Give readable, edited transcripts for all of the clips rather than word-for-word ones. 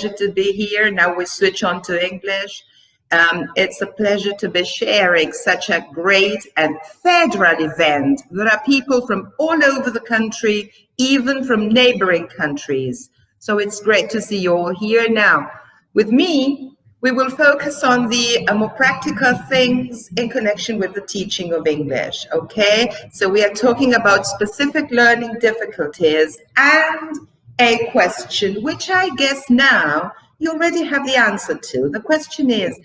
pleasure to be here. Now we switch on to English. It's a pleasure to be sharing such a great and federal event. There are people from all over the country, even from neighboring countries. So it's great to see you all here. Now, with me, we will focus on the more practical things in connection with the teaching of English, okay? So we are talking about specific learning difficulties and a question, which I guess now you already have the answer to. The question is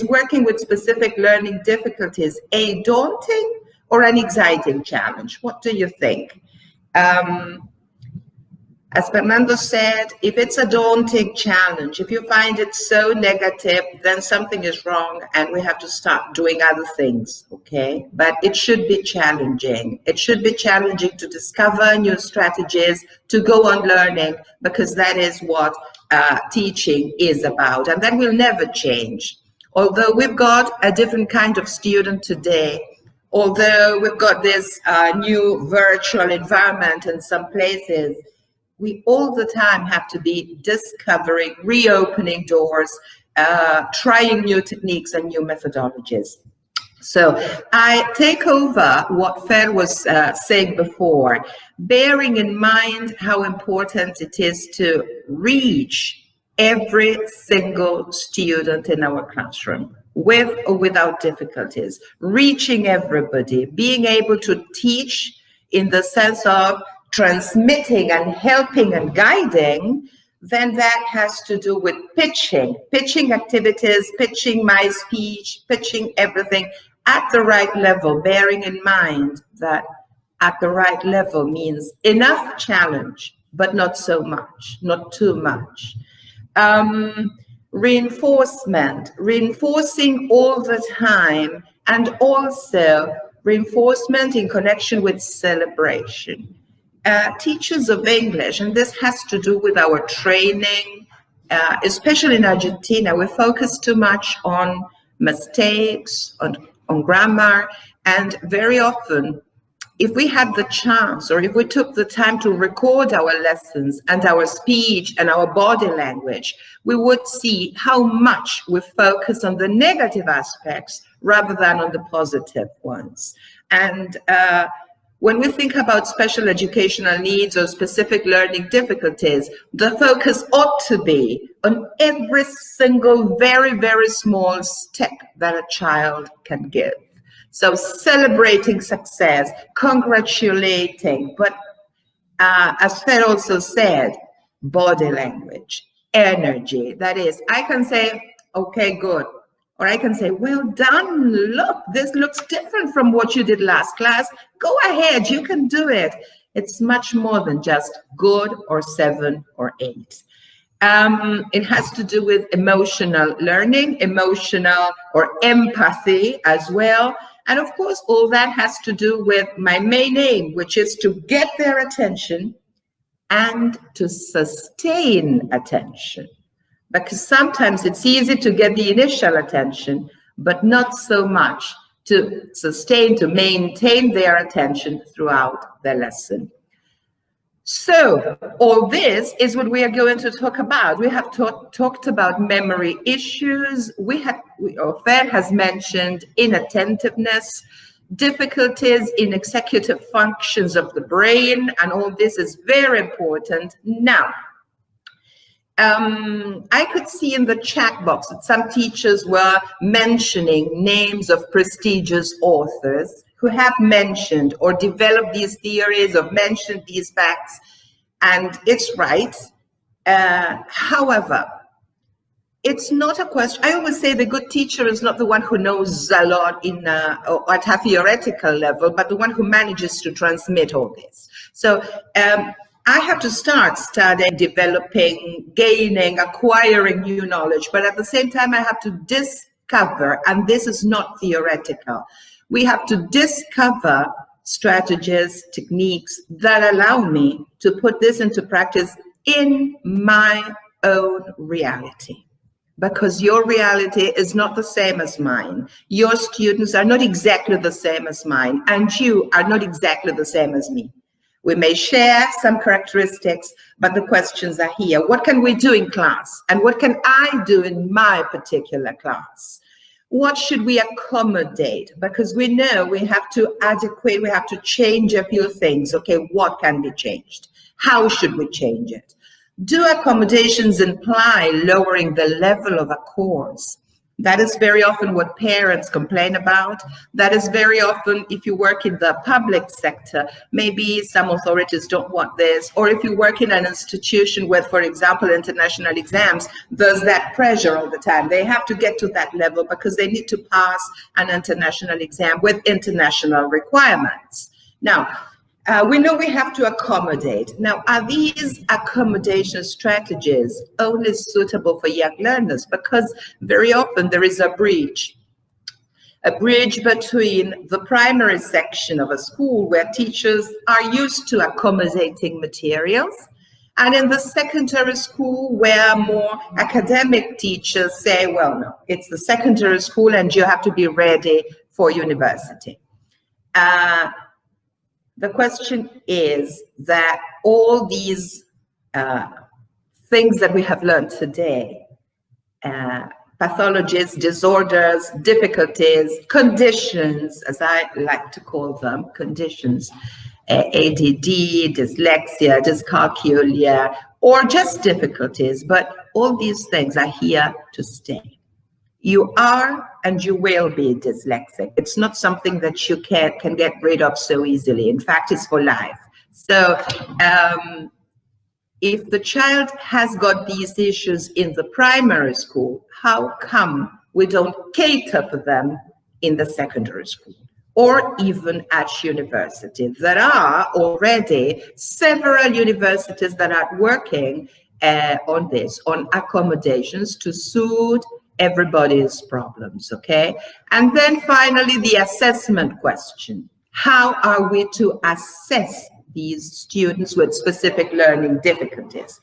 working with specific learning difficulties a daunting or an exciting challenge? What do you think? As Fernando said, if it's a daunting challenge, if you find it so negative, then something is wrong and we have to start doing other things, okay? But it should be challenging. It should be challenging to discover new strategies, to go on learning, because that is what teaching is about, and that will never change. Although we've got a different kind of student today, although we've got this new virtual environment in some places, we all the time have to be discovering, reopening doors, trying new techniques and new methodologies. So I take over what Fer was saying before, bearing in mind how important it is to reach every single student in our classroom, with or without difficulties, reaching everybody, being able to teach in the sense of transmitting and helping and guiding, then that has to do with pitching activities, pitching my speech, pitching everything at the right level, bearing in mind that at the right level means enough challenge, but not so much, not too much. Reinforcing all the time, and also reinforcement in connection with celebration. Teachers of English, and this has to do with our training, especially in Argentina, we focus too much on mistakes, on grammar, and very often, if we had the chance, or if we took the time to record our lessons and our speech and our body language, we would see how much we focus on the negative aspects rather than on the positive ones. And when we think about special educational needs or specific learning difficulties, the focus ought to be on every single very, very small step that a child can give. So celebrating success, congratulating, but as Fer also said, body language, energy. That is, I can say, okay, good. Or I can say, well done, look, this looks different from what you did last class. Go ahead, you can do it. It's much more than just good or 7 or 8. It has to do with emotional learning, emotional or empathy as well. And of course, all that has to do with my main aim, which is to get their attention and to sustain attention. Because sometimes it's easy to get the initial attention, but not so much to sustain, to maintain their attention throughout the lesson. So all this is what we are going to talk about. We have talked about memory issues. Fer has mentioned inattentiveness, difficulties in executive functions of the brain, and all this is very important. Now, I could see in the chat box that some teachers were mentioning names of prestigious authors who have mentioned or developed these theories or mentioned these facts, and it's right. However, it's not a question. I always say the good teacher is not the one who knows a lot or at a theoretical level, but the one who manages to transmit all this. So I have to start studying, developing, gaining, acquiring new knowledge, but at the same time, I have to discover, and this is not theoretical, we have to discover strategies, techniques that allow me to put this into practice in my own reality. Because your reality is not the same as mine. Your students are not exactly the same as mine, and you are not exactly the same as me. We may share some characteristics, but the questions are here. What can we do in class? And what can I do in my particular class? What should we accommodate? Because we know we have to change a few things. Okay, what can be changed? How should we change it? Do accommodations imply lowering the level of a course? That is very often what parents complain about. That is very often, if you work in the public sector, maybe some authorities don't want this. Or if you work in an institution with, for example, international exams, there's that pressure all the time. They have to get to that level because they need to pass an international exam with international requirements. Now, we know we have to accommodate. Now, are these accommodation strategies only suitable for young learners? Because very often there is a bridge between the primary section of a school where teachers are used to accommodating materials, and in the secondary school where more academic teachers say, well, no, it's the secondary school and you have to be ready for university. The question is that all these things that we have learned today, pathologies, disorders, difficulties, conditions, as I like to call them, conditions, ADD, dyslexia, dyscalculia, or just difficulties, but all these things are here to stay. You are and you will be dyslexic. It's not something that you can get rid of so easily. In fact, it's for life. So if the child has got these issues in the primary school, how come we don't cater for them in the secondary school or even at university? There are already several universities that are working on this, on accommodations to suit everybody's problems, okay? And then finally, the assessment question. How are we to assess these students with specific learning difficulties?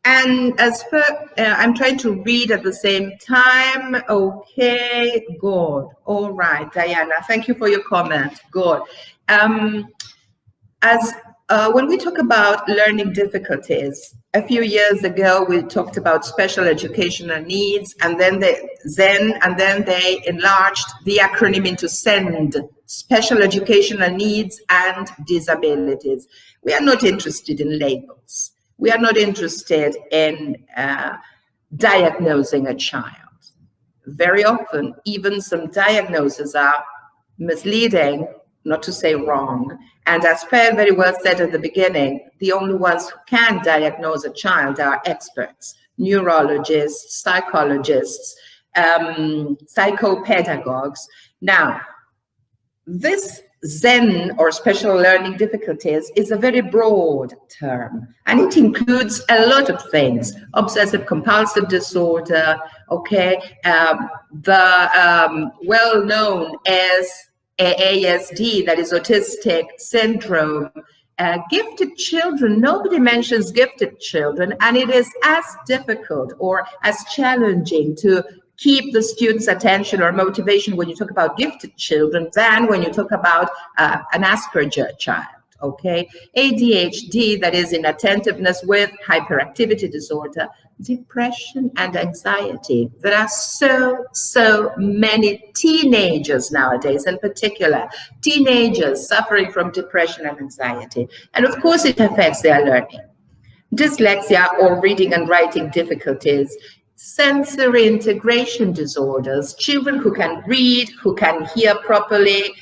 And as for, I'm trying to read at the same time. Okay, good. All right, Diana, thank you for your comment. Good. When we talk about learning difficulties, a few years ago, we talked about special educational needs, and then they enlarged the acronym into SEND, special educational needs and disabilities. We are not interested in labels. We are not interested in diagnosing a child. Very often, even some diagnoses are misleading, not to say wrong. And as Phelps very well said at the beginning, the only ones who can diagnose a child are experts, neurologists, psychologists, psychopedagogues. Now, this Zen or special learning difficulties is a very broad term, and it includes a lot of things: obsessive compulsive disorder, okay, well-known as ASD, that is autistic syndrome, gifted children. Nobody mentions gifted children, and it is as difficult or as challenging to keep the student's attention or motivation when you talk about gifted children than when you talk about an Asperger child. Okay, ADHD, that is inattentiveness with hyperactivity disorder, depression and anxiety. There are so many teenagers nowadays, in particular, teenagers suffering from depression and anxiety. And of course, it affects their learning. Dyslexia or reading and writing difficulties, sensory integration disorders, children who can read, who can hear properly,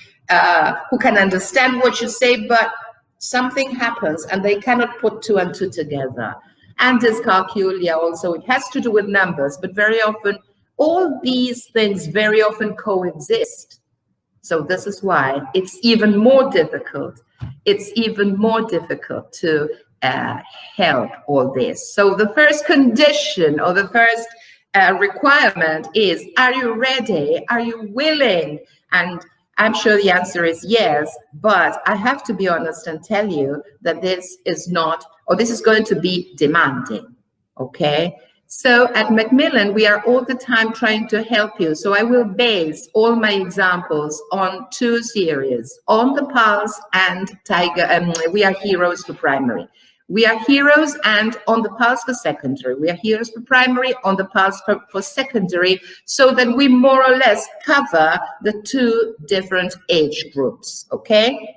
who can understand what you say, but something happens and they cannot put two and two together. And dyscalculia also, it has to do with numbers, but very often, all these things very often coexist. So this is why it's even more difficult. It's even more difficult to help all this. So the first condition or the first requirement is, are you ready? Are you willing? And I'm sure the answer is yes, but I have to be honest and tell you that this is not, or this is going to be demanding, okay? So at Macmillan, we are all the time trying to help you. So I will base all my examples on two series, On the Pulse and Tiger. We Are Heroes for Primary. We Are Heroes and On the Pulse for secondary. We Are Heroes for primary, On the Pulse for secondary, so that we more or less cover the two different age groups, okay?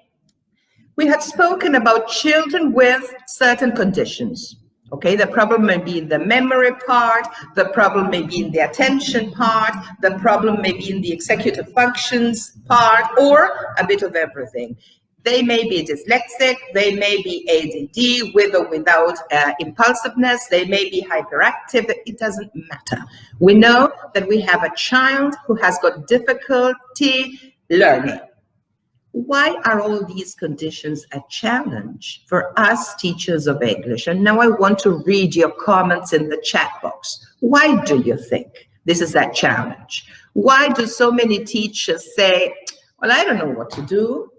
We had spoken about children with certain conditions. Okay, the problem may be in the memory part, the problem may be in the attention part, the problem may be in the executive functions part, or a bit of everything. They may be dyslexic, they may be ADD with or without impulsiveness, they may be hyperactive, it doesn't matter. We know that we have a child who has got difficulty learning. Why are all these conditions a challenge for us teachers of English? And now I want to read your comments in the chat box. Why do you think this is a challenge? Why do so many teachers say, well, I don't know what to do,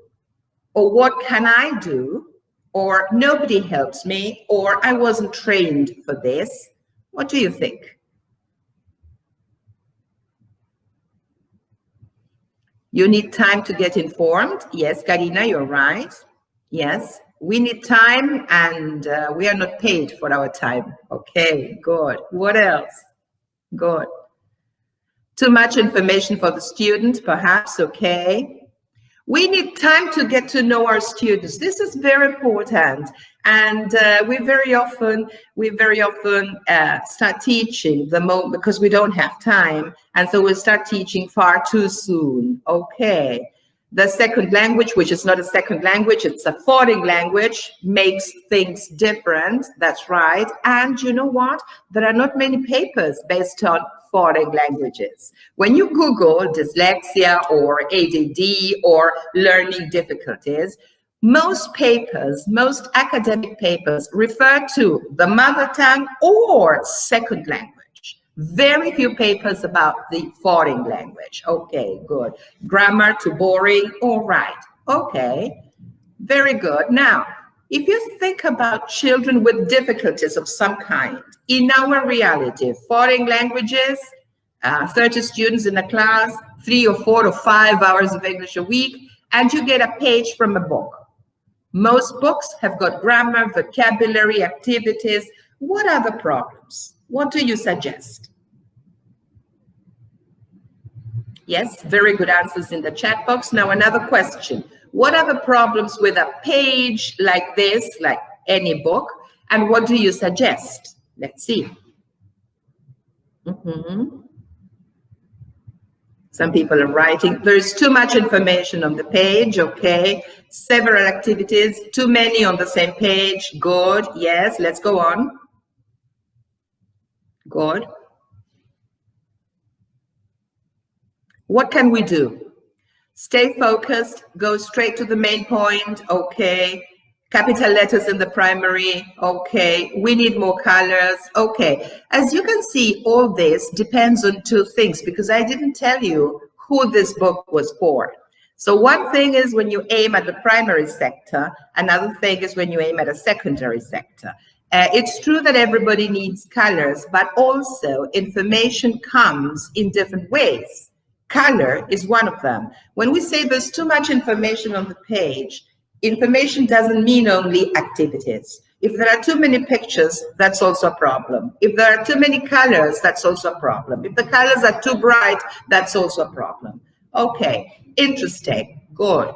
or what can I do, or nobody helps me, or I wasn't trained for this? What do you think? You need time to get informed. Yes, Karina, you're right. Yes, we need time, and we are not paid for our time. Okay, good. What else? Good. Too much information for the student, perhaps. Okay. We need time to get to know our students. This is very important, and we very often start teaching the moment because we don't have time, and so we start teaching far too soon. Okay, the second language, which is not a second language, it's a foreign language, makes things different. That's right. And you know what? There are not many papers based on foreign languages. When you Google dyslexia or ADD or learning difficulties, most papers, most academic papers refer to the mother tongue or second language. Very few papers about the foreign language. Okay, good. Grammar too boring. All right. Okay, very good. Now, if you think about children with difficulties of some kind, in our reality, foreign languages, 30 students in a class, 3 or 4 or 5 hours of English a week, and you get a page from a book. Most books have got grammar, vocabulary, activities. What are the problems? What do you suggest? Yes, very good answers in the chat box. Now another question. What are the problems with a page like this, like any book, and what do you suggest? Let's see. Some people are writing, there's too much information on the page, okay. Several activities, too many on the same page, good, yes, let's go on. Good. What can we do? Stay focused, go straight to the main point, okay. Capital letters in the primary, okay. We need more colors, okay. As you can see, all this depends on two things because I didn't tell you who this book was for. So one thing is when you aim at the primary sector, another thing is when you aim at a secondary sector. It's true that everybody needs colors, but also information comes in different ways. Color is one of them. When we say there's too much information on the page, information doesn't mean only activities. If there are too many pictures, that's also a problem. If there are too many colors, that's also a problem. If the colors are too bright, that's also a problem. Okay, interesting, good.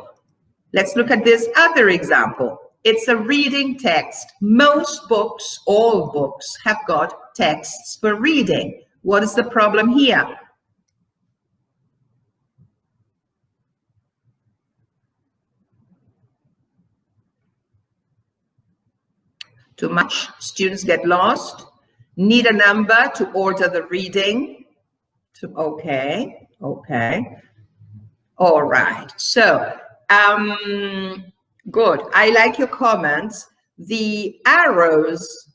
Let's look at this other example. It's a reading text. Most books, all books, have got texts for reading. What is the problem here? Too much, students get lost, need a number to order the reading. Okay, all right. So, good, I like your comments. The arrows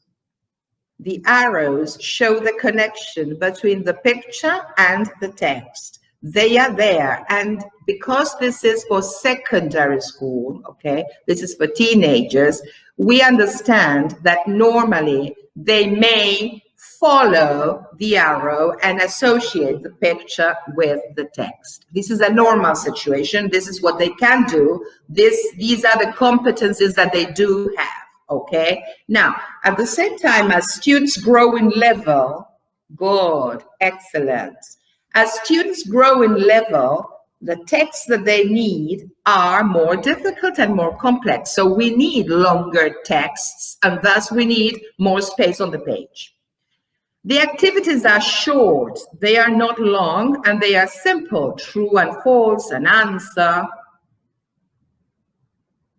show the connection between the picture and the text. They are there, and because this is for secondary school, okay, this is for teenagers, we understand that normally they may follow the arrow and associate the picture with the text. This is a normal situation. This is what they can do. These are the competencies that they do have, okay? Now, at the same time, as students grow in level, good, excellent. As students grow in level, the texts that they need are more difficult and more complex. So we need longer texts, and thus we need more space on the page. The activities are short, they are not long, and they are simple, true and false, an answer.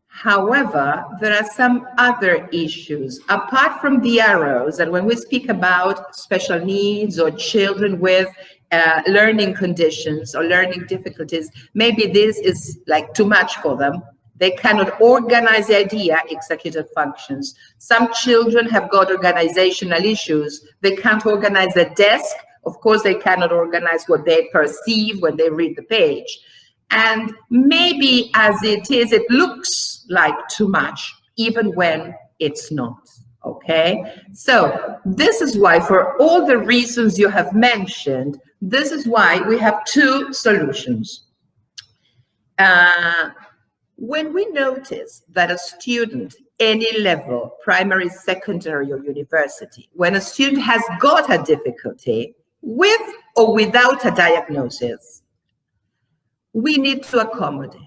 However, there are some other issues apart from the arrows, and when we speak about special needs or children with learning conditions or learning difficulties, maybe this is like too much for them. They cannot organize the idea, executive functions. Some children have got organizational issues. They can't organize the desk. Of course, they cannot organize what they perceive when they read the page. And maybe as it is, it looks like too much, even when it's not, okay? So this is why, for all the reasons you have mentioned, this is why we have two solutions. When we notice that a student, any level, primary, secondary, or university, when a student has got a difficulty with or without a diagnosis, we need to accommodate.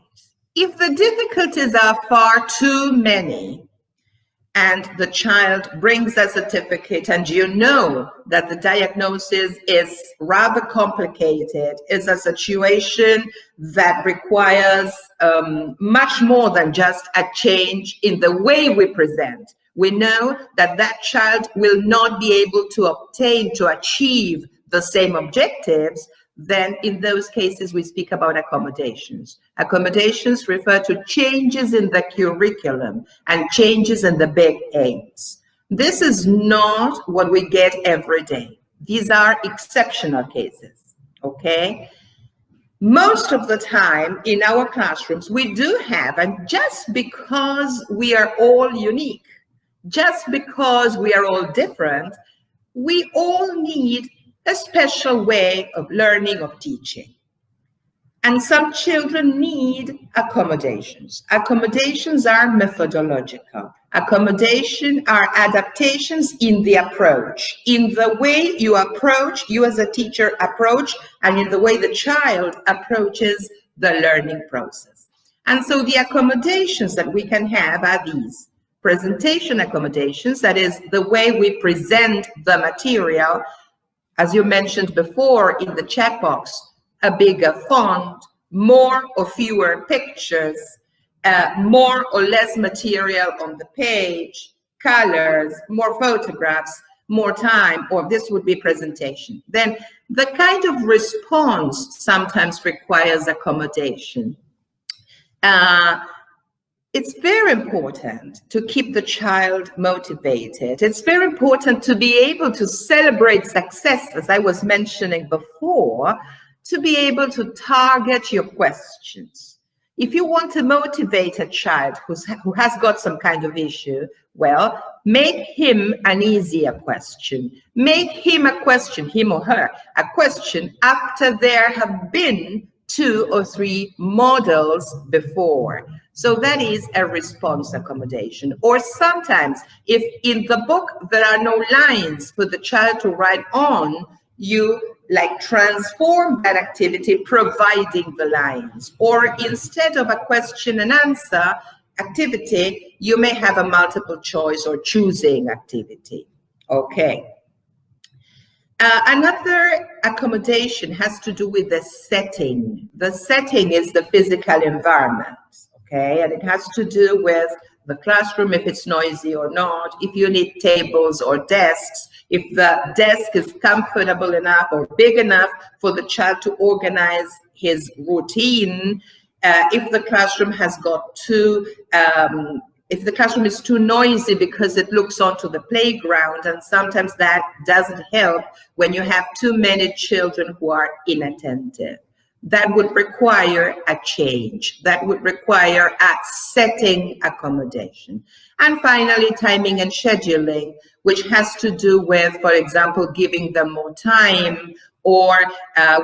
If the difficulties are far too many, and the child brings a certificate and you know that the diagnosis is rather complicated, it's a situation that requires much more than just a change in the way we present. We know that that child will not be able to achieve the same objectives. Then in those cases, we speak about accommodations. Accommodations refer to changes in the curriculum and changes in the big aims. This is not what we get every day. These are exceptional cases, okay? Most of the time in our classrooms, we do have, and just because we are all unique, just because we are all different, we all need a special way of learning, of teaching. And some children need accommodations. Accommodations are methodological. Accommodation are adaptations in the approach, in the way you approach, you as a teacher approach, and in the way the child approaches the learning process. And so the accommodations that we can have are these. Presentation accommodations, that is the way we present the material. As you mentioned before in the chat box, a bigger font, more or fewer pictures, more or less material on the page, colors, more photographs, more time, or this would be presentation. Then the kind of response sometimes requires accommodation. It's very important to keep the child motivated. It's very important to be able to celebrate success, as I was mentioning before, to be able to target your questions. If you want to motivate a child who has got some kind of issue, well, make him an easier question. Make him a question, him or her, a question after there have been 2 or 3 models before. So that is a response accommodation. Or sometimes, if in the book there are no lines for the child to write on, you like transform that activity providing the lines. Or instead of a question and answer activity, you may have a multiple choice or choosing activity. Okay. Another accommodation has to do with the setting. The setting is the physical environment. Okay, and it has to do with the classroom, if it's noisy or not, if you need tables or desks, if the desk is comfortable enough or big enough for the child to organize his routine, if the classroom has got if the classroom is too noisy because it looks onto the playground, and sometimes that doesn't help when you have too many children who are inattentive. that would require a change, that would require a setting accommodation. And finally, timing and scheduling, which has to do with, for example, giving them more time, or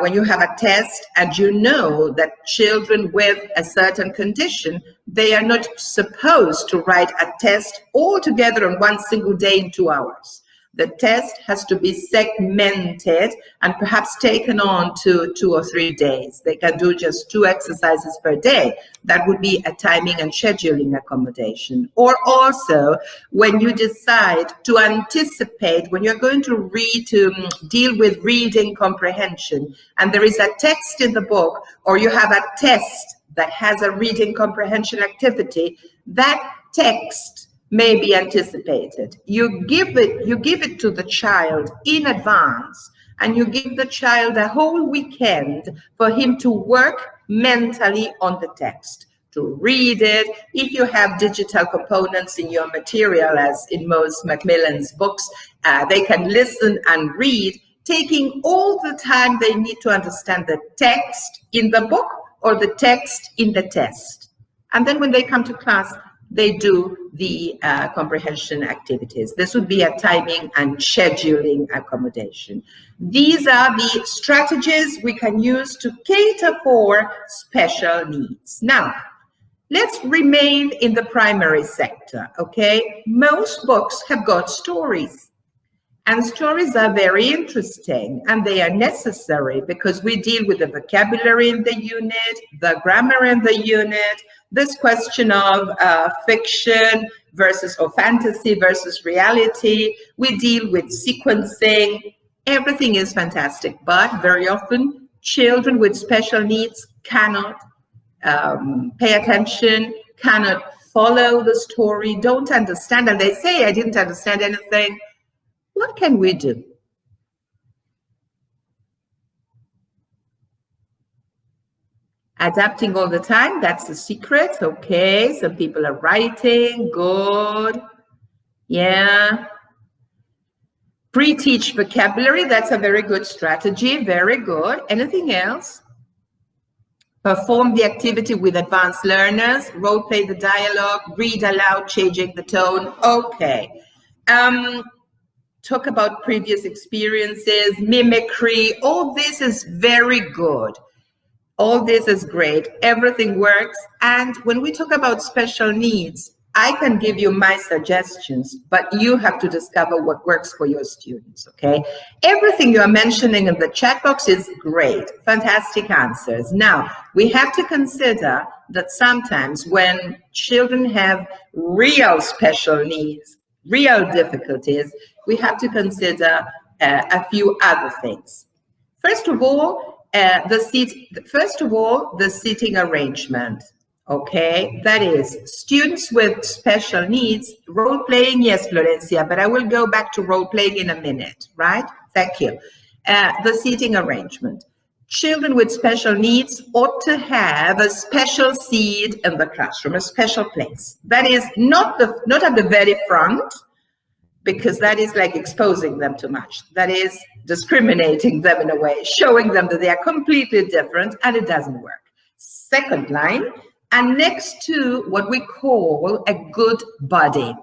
when you have a test and you know that children with a certain condition, they are not supposed to write a test all together on one single day in 2 hours. The test has to be segmented and perhaps taken on to 2 or 3 days. They can do just 2 exercises per day. That would be a timing and scheduling accommodation. Or also, when you decide to anticipate, when you're going to read, to deal with reading comprehension, and there is a text in the book, or you have a test that has a reading comprehension activity, that text may be anticipated. You give it to the child in advance, and you give the child a whole weekend for him to work mentally on the text, to read it. If you have digital components in your material, as in most Macmillan's books, they can listen and read, taking all the time they need to understand the text in the book or the text in the test. And then when they come to class, they do the comprehension activities. This would be a timing and scheduling accommodation. These are the strategies we can use to cater for special needs. Now, let's remain in the primary sector, okay? Most books have got stories. And stories are very interesting, and they are necessary because we deal with the vocabulary in the unit, the grammar in the unit, this question of fiction versus or fantasy versus reality. We deal with sequencing. Everything is fantastic, but very often children with special needs cannot pay attention, cannot follow the story, don't understand, and they say, I didn't understand anything. What can we do? Adapting all the time, that's the secret. Okay, some people are writing, good. Yeah. Pre-teach vocabulary, that's a very good strategy, very good. Anything else? Perform the activity with advanced learners, role play the dialogue, read aloud, changing the tone. Okay. Talk about previous experiences, mimicry. All this is very good. All this is great. Everything works. And when we talk about special needs, I can give you my suggestions, but you have to discover what works for your students, okay? Everything you're mentioning in the chat box is great. Fantastic answers. Now, we have to consider that sometimes when children have real special needs, real difficulties, we have to consider a few other things. First of all, the seating arrangement. Okay, that is students with special needs, role playing, yes, Florencia, but I will go back to role playing in a minute, right? Thank you. The seating arrangement. Children with special needs ought to have a special seat in the classroom, a special place. That is not at the very front, because that is like exposing them too much. That is discriminating them in a way, showing them that they are completely different, and it doesn't work. Second line, and next to what we call a good buddy.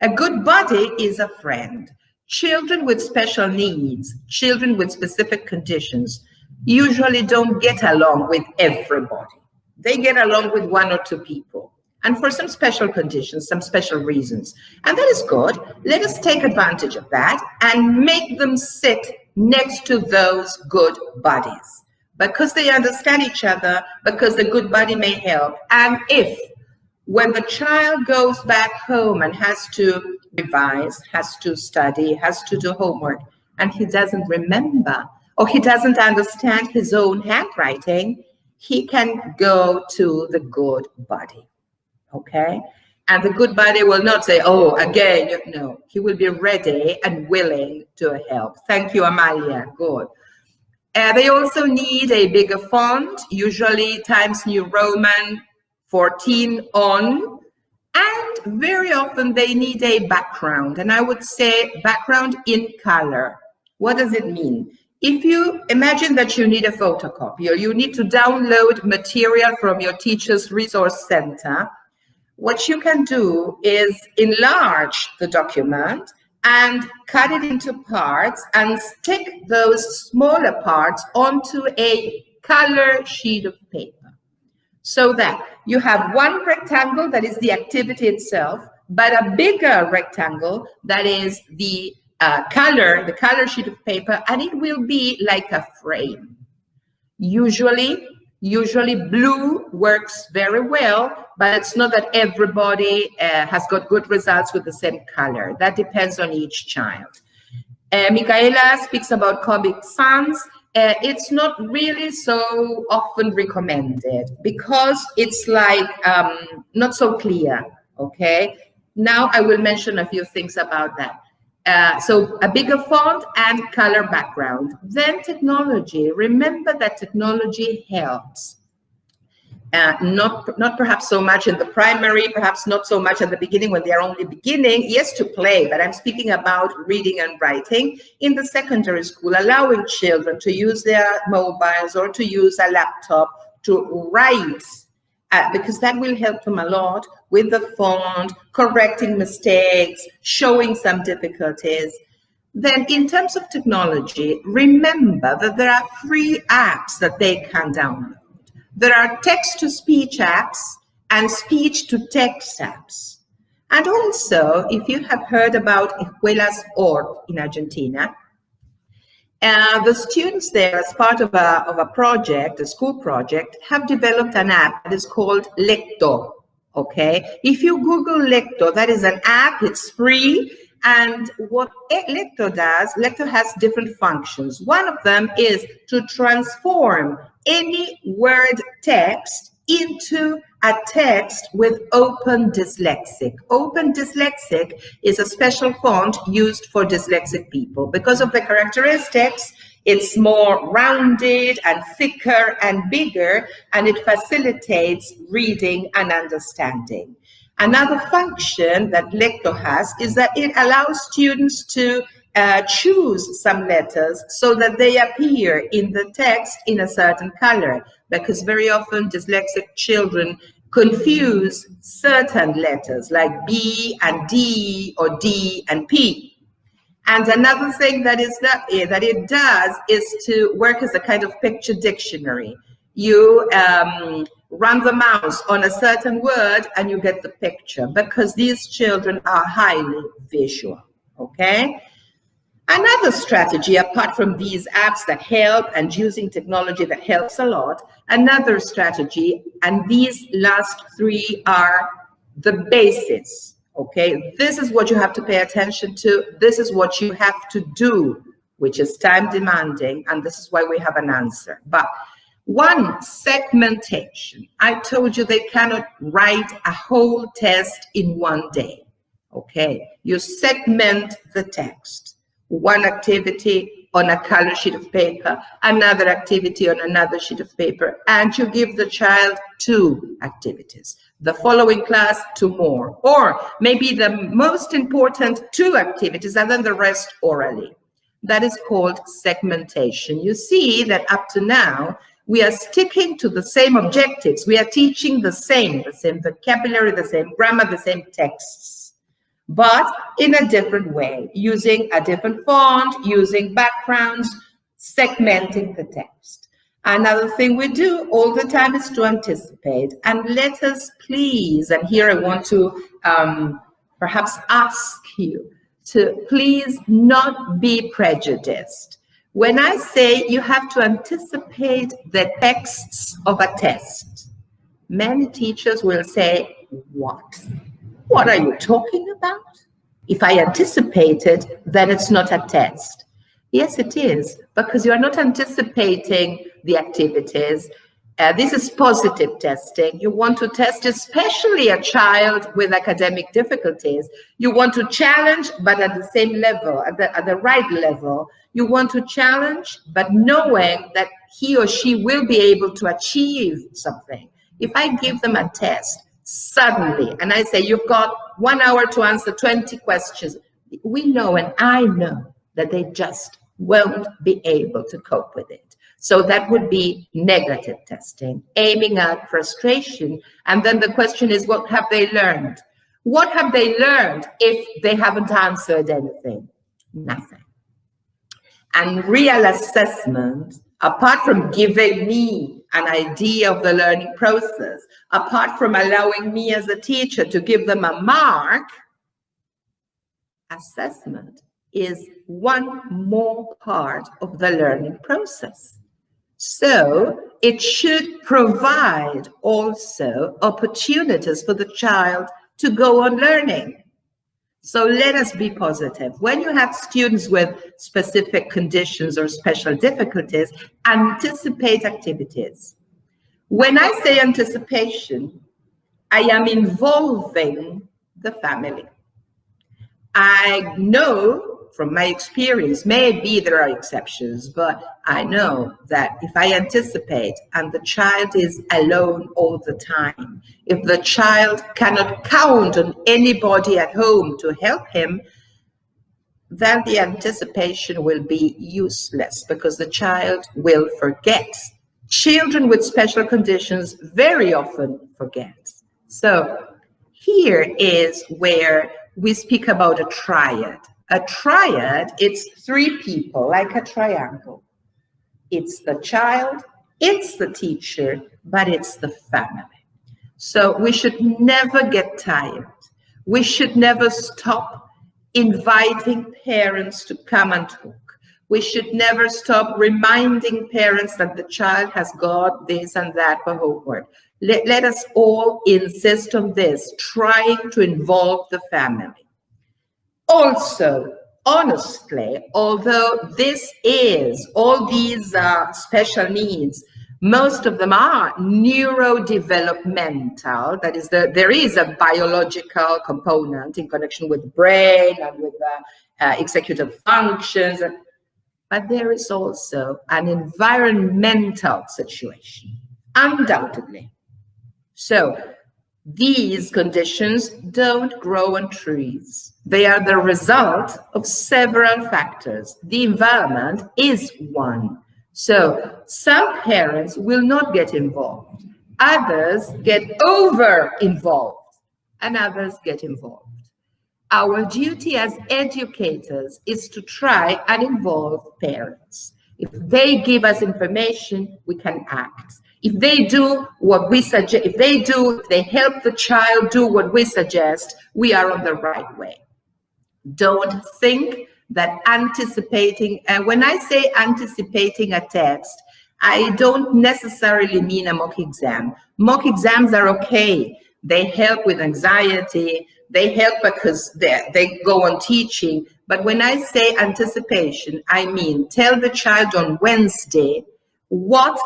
A good buddy is a friend. Children with special needs, children with specific conditions, usually don't get along with everybody. They get along with 1 or 2 people. And for some special conditions, some special reasons. And that is good. Let us take advantage of that and make them sit next to those good buddies, because they understand each other, because the good buddy may help. And if, when the child goes back home and has to revise, has to study, has to do homework, and he doesn't remember, or he doesn't understand his own handwriting, he can go to the good buddy. Okay, and the good buddy will not say, oh, again, no, he will be ready and willing to help. Thank you, Amalia, good. They also need a bigger font, usually Times New Roman 14 on, and very often they need a background, and I would say background in color. What does it mean? If you imagine that you need a photocopy or you need to download material from your teacher's resource center, what you can do is enlarge the document and cut it into parts and stick those smaller parts onto a color sheet of paper, so that you have one rectangle that is the activity itself, but a bigger rectangle that is the color sheet of paper, and it will be like a frame. Usually blue works very well, but it's not that everybody has got good results with the same color. That depends on each child. Michaela speaks about Comic Sans. It's not really so often recommended because it's like not so clear, okay? Now I will mention a few things about that. So a bigger font and color background. Then technology. Remember that technology helps. Not perhaps so much in the primary, perhaps not so much at the beginning when they are only beginning. Yes, to play, but I'm speaking about reading and writing. In the secondary school, allowing children to use their mobiles or to use a laptop to write, because that will help them a lot with the font, correcting mistakes, showing some difficulties. Then in terms of technology, remember that there are free apps that they can download. There are text-to-speech apps and speech-to-text apps. And also, if you have heard about Escuelas Org in Argentina, the students there, as part of a project, a school project, have developed an app that is called Lecto, okay? If you Google Lecto, that is an app, it's free, and what Lecto does, Lecto has different functions. One of them is to transform any word text into a text with Open Dyslexic. Open Dyslexic is a special font used for dyslexic people. Because of the characteristics, it's more rounded and thicker and bigger, and it facilitates reading and understanding. Another function that Lecto has is that it allows students to choose some letters so that they appear in the text in a certain color, because very often dyslexic children confuse certain letters like B and D or D and P. And another thing that it does is to work as a kind of picture dictionary. You run the mouse on a certain word and you get the picture, because these children are highly visual, okay? Another strategy, apart from these apps that help and using technology that helps a lot, another strategy, and these last three are the basics, okay? This is what you have to pay attention to. This is what you have to do, which is time demanding, and this is why we have an answer. But one, segmentation. I told you they cannot write a whole test in one day, okay? You segment the text. One activity on a color sheet of paper, another activity on another sheet of paper, and you give the child 2 activities. The following class, 2 more. Or maybe the most important 2 activities and then the rest orally. That is called segmentation. You see that up to now, we are sticking to the same objectives. We are teaching the same vocabulary, the same grammar, the same texts, but in a different way, using a different font, using backgrounds, segmenting the text. Another thing we do all the time is to anticipate. And let us please, and here I want to perhaps ask you to please not be prejudiced. When I say you have to anticipate the texts of a test, many teachers will say, what? What are you talking about? If I anticipate it, then it's not a test. Yes, it is, because you are not anticipating the activities. This is positive testing. You want to test especially a child with academic difficulties. You want to challenge, but at the same level, at the right level. You want to challenge, but knowing that he or she will be able to achieve something. If I give them a test, suddenly, and I say, you've got 1 hour to answer 20 questions, we know, and I know, that they just won't be able to cope with it. So that would be negative testing, aiming at frustration. And then the question is, what have they learned? What have they learned if they haven't answered anything? Nothing. And real assessment, apart from giving me an idea of the learning process, apart from allowing me as a teacher to give them a mark, assessment is one more part of the learning process. So it should provide also opportunities for the child to go on learning. So let us be positive. When you have students with specific conditions or special difficulties, anticipate activities. When I say anticipation, I am involving the family. I know from my experience, maybe there are exceptions, but I know that if I anticipate and the child is alone all the time, if the child cannot count on anybody at home to help him, then the anticipation will be useless because the child will forget. Children with special conditions very often forget. So here is where we speak about a triad. A triad, it's three people, like a triangle. It's the child, it's the teacher, but it's the family. So we should never get tired. We should never stop inviting parents to come and talk. We should never stop reminding parents that the child has got this and that for homework. Let us all insist on this, trying to involve the family. Also, honestly, although this is, all these special needs, most of them are neurodevelopmental. That is, there is a biological component in connection with the brain and with executive functions, but there is also an environmental situation, undoubtedly. So these conditions don't grow on trees. They are the result of several factors. The environment is one. So some parents will not get involved. Others get over-involved, and others get involved. Our duty as educators is to try and involve parents. If they give us information, we can act. If they do what we suggest, if they help the child do what we suggest, we are on the right way. Don't think that anticipating, and when I say anticipating a text, I don't necessarily mean a mock exam. Mock exams are okay. They help with anxiety. They help because they go on teaching. But when I say anticipation, I mean tell the child on Wednesday what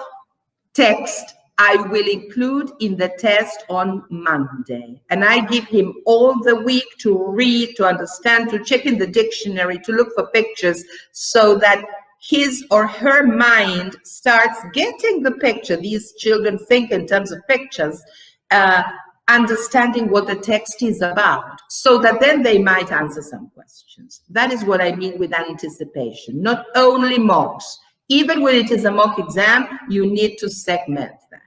text I will include in the test on Monday. And I give him all the week to read, to understand, to check in the dictionary, to look for pictures so that his or her mind starts getting the picture. These children think in terms of pictures, understanding what the text is about, so that then they might answer some questions. That is what I mean with anticipation, not only mocks. Even when it is a mock exam, you need to segment that.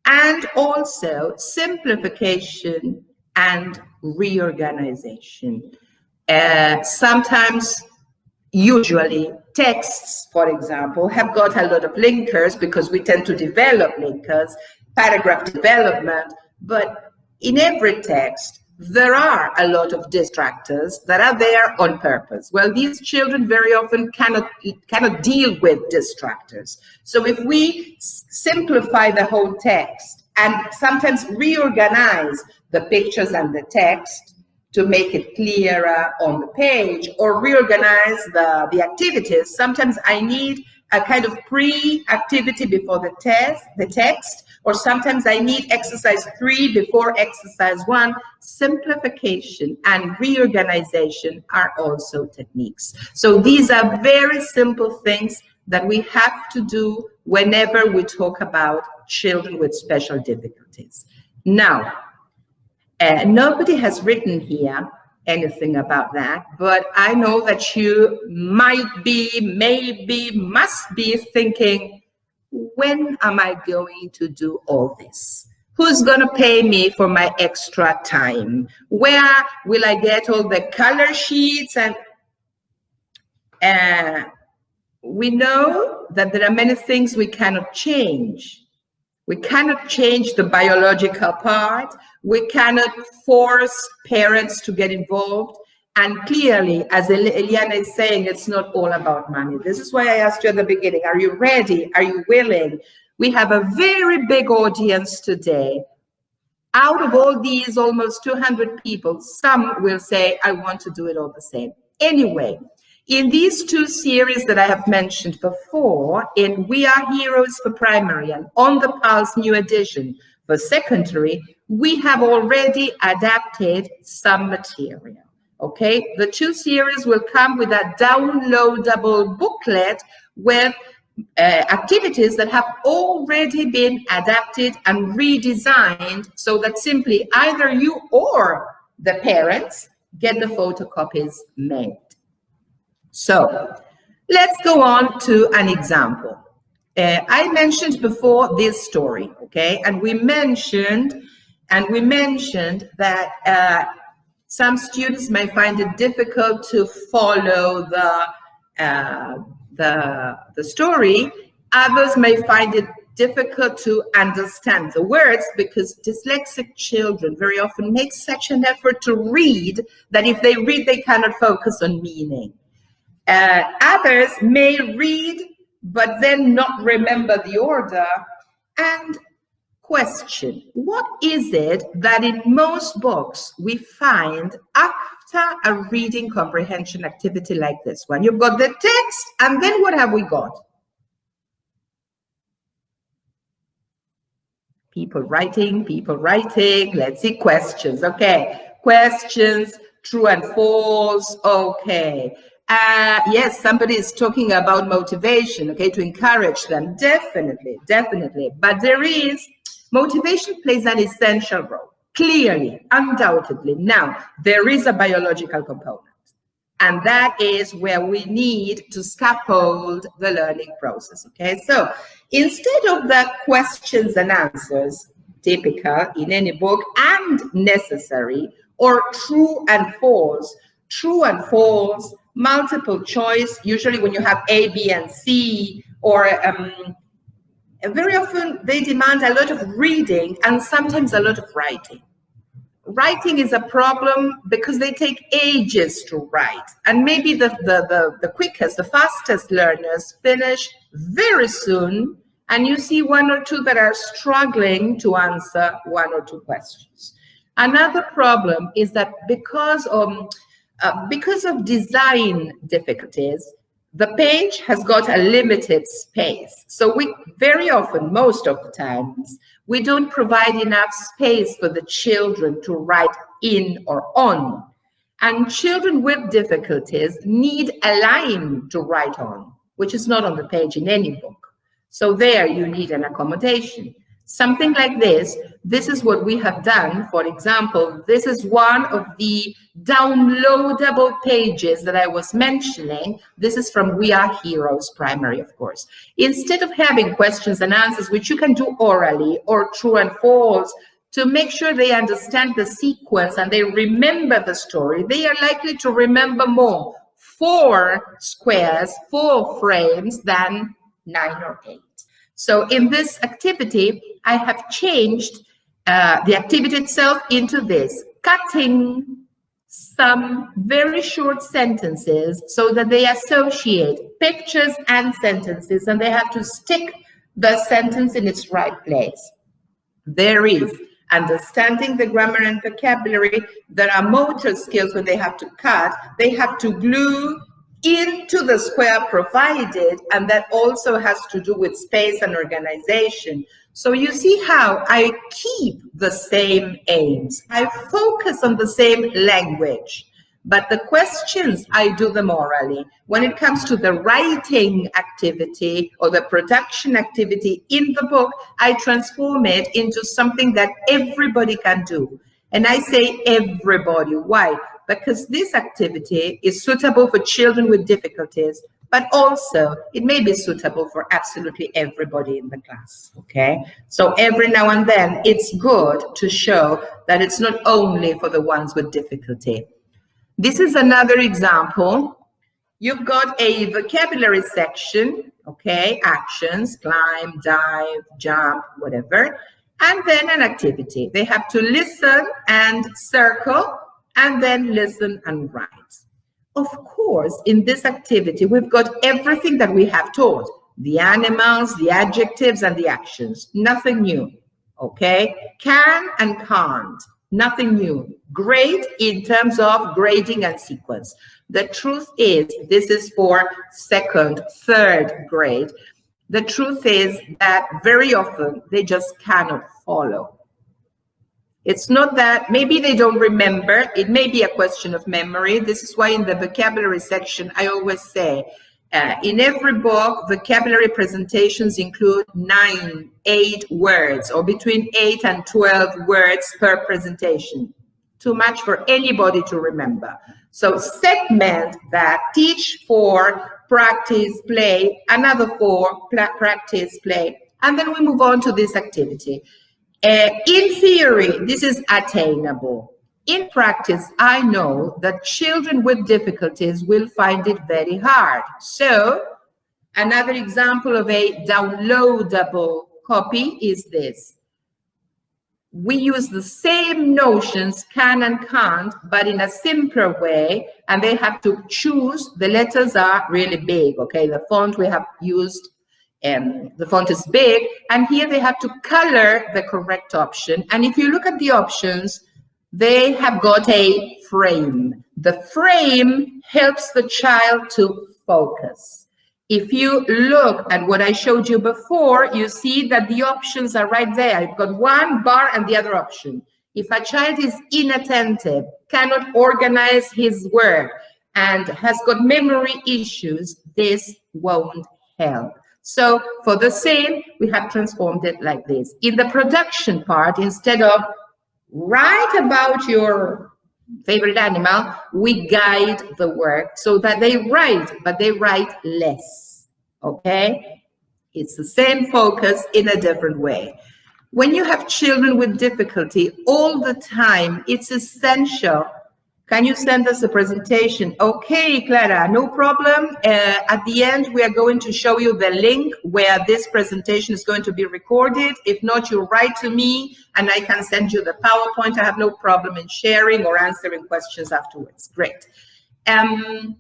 And also simplification and reorganization. Sometimes, usually, texts, for example, have got a lot of linkers because we tend to develop linkers, paragraph development, but in every text, there are a lot of distractors that are there on purpose. Well, these children very often cannot deal with distractors. So if we simplify the whole text and sometimes reorganize the pictures and the text to make it clearer on the page, or reorganize the activities, sometimes I need a kind of pre-activity before the text, or sometimes I need exercise 3 before exercise 1. Simplification and reorganization are also techniques. So these are very simple things that we have to do whenever we talk about children with special difficulties. Now, nobody has written here anything about that, but I know that you might be, maybe, must be thinking, when am I going to do all this? Who's going to pay me for my extra time? Where will I get all the color sheets? And we know that there are many things we cannot change. We cannot change the biological part. We cannot force parents to get involved. And clearly, as Eliana is saying, it's not all about money. This is why I asked you at the beginning, are you ready? Are you willing? We have a very big audience today. Out of all these almost 200 people, some will say, I want to do it all the same. Anyway, in these two series that I have mentioned before, in We Are Heroes for Primary and On the Pulse New Edition for Secondary, we have already adapted some material. Okay, the two series will come with a downloadable booklet with activities that have already been adapted and redesigned so that simply either you or the parents get the photocopies made. So let's go on to an example. I mentioned before this story, okay, and we mentioned that some students may find it difficult to follow the story. Others may find it difficult to understand the words because dyslexic children very often make such an effort to read that if they read, they cannot focus on meaning. Others may read, but then not remember the order. And question, what is it that in most books we find after a reading comprehension activity like this one? You've got the text, and then what have we got? People writing. Let's see, questions. Okay, questions, true and false. Okay. Yes, somebody is talking about motivation, okay, to encourage them. Definitely. But motivation plays an essential role, clearly, undoubtedly. Now, there is a biological component, and that is where we need to scaffold the learning process, okay? So instead of the questions and answers, typical in any book and necessary, or true and false, multiple choice, usually when you have A, B, and C, or very often they demand a lot of reading and sometimes a lot of writing. Writing is a problem because they take ages to write, and maybe the quickest, the fastest learners finish very soon, and you see one or two that are struggling to answer one or two questions. Another problem is that because of design difficulties, the page has got a limited space. So we very often, most of the times, we don't provide enough space for the children to write in or on. And children with difficulties need a line to write on, which is not on the page in any book. So there you need an accommodation. Something like this is what we have done. For example, this is one of the downloadable pages that I was mentioning. This is from We Are Heroes Primary, of course. Instead of having questions and answers, which you can do orally or true and false, to make sure they understand the sequence and they remember the story, they are likely to remember more 4 squares, 4 frames than 9 or 8. So in this activity, I have changed the activity itself into this, cutting some very short sentences so that they associate pictures and sentences, and they have to stick the sentence in its right place. There is understanding the grammar and vocabulary. There are motor skills when they have to cut. They have to glue into the square provided, and that also has to do with space and organization. So you see how I keep the same aims. I focus on the same language, but the questions, I do them orally. When it comes to the writing activity or the production activity in the book, I transform it into something that everybody can do. And I say everybody. Why? Because this activity is suitable for children with difficulties, but also it may be suitable for absolutely everybody in the class, okay? So every now and then, it's good to show that it's not only for the ones with difficulty. This is another example. You've got a vocabulary section, okay? Actions, climb, dive, jump, whatever. And then an activity. They have to listen and circle, and then listen and write. Of course, in this activity, we've got everything that we have taught. The animals, the adjectives, and the actions. Nothing new, okay? Can and can't. Nothing new. Grade in terms of grading and sequence. The truth is, this is for second, third grade. The truth is that very often they just cannot follow. It's not that, maybe they don't remember. It may be a question of memory. This is why in the vocabulary section, I always say, in every book, vocabulary presentations include 9, 8 words, or between 8 and 12 words per presentation. Too much for anybody to remember. So segment that, teach 4, practice, play, another 4, practice, play, and then we move on to this activity. In theory, this is attainable. In practice, I know that children with difficulties will find it very hard. So another example of a downloadable copy is this. We use the same notions, can and can't, but in a simpler way, and they have to choose. The letters are really big, okay? The font we have used, the font is big, and here they have to color the correct option. And if you look at the options, they have got a frame. The frame helps the child to focus. If you look at what I showed you before, you see that the options are right there. I've got one bar and the other option. If a child is inattentive, cannot organize his work, and has got memory issues, this won't help. So for the same, we have transformed it like this. In the production part, instead of write about your favorite animal, we guide the work so that they write, but they write less, okay? It's the same focus in a different way. When you have children with difficulty all the time, it's essential. Can you send us a presentation? Okay, Clara, no problem. At the end, we are going to show you the link where this presentation is going to be recorded. If not, you write to me and I can send you the PowerPoint. I have no problem in sharing or answering questions afterwards. Great. When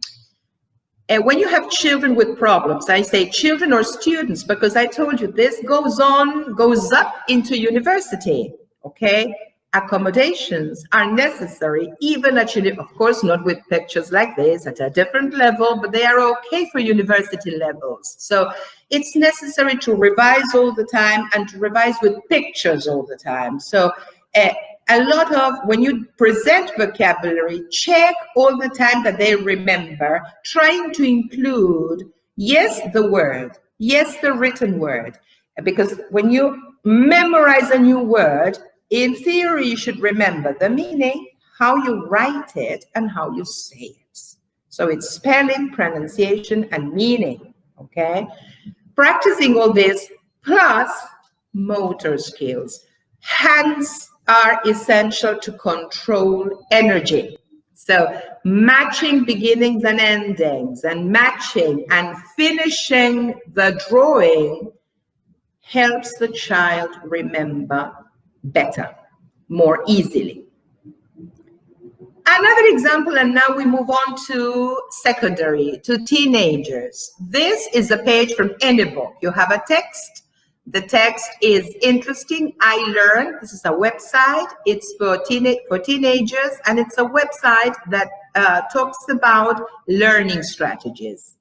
you have children with problems, I say children or students, because I told you this goes up into university, okay? Accommodations are necessary, even actually, of course, not with pictures like this, at a different level, but they are okay for university levels. So it's necessary to revise all the time and to revise with pictures all the time. So a lot of, when you present vocabulary, check all the time that they remember, trying to include, yes, the word, yes, the written word, because when you memorize a new word, in theory, you should remember the meaning, how you write it, and how you say it. So it's spelling, pronunciation, and meaning, okay? Practicing all this plus motor skills. Hands are essential to control energy. So matching beginnings and endings, and matching and finishing the drawing helps the child remember better, more easily. Another example, and now we move on to secondary, to teenagers. This is a page from any book. You have a text. The text is interesting. I Learn. This is a website. It's for teenagers, and it's a website that talks about learning strategies.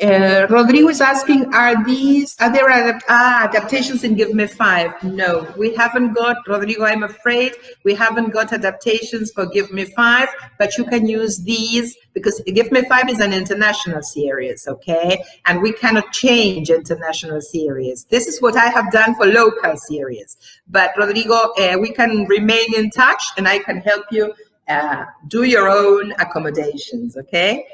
Rodrigo is asking, are there adaptations in Give Me Five? No, we haven't got, Rodrigo, I'm afraid we haven't got adaptations for Give Me Five, but you can use these because Give Me Five is an international series, okay? And we cannot change international series. This is what I have done for local series. But Rodrigo, we can remain in touch and I can help you do your own accommodations, okay?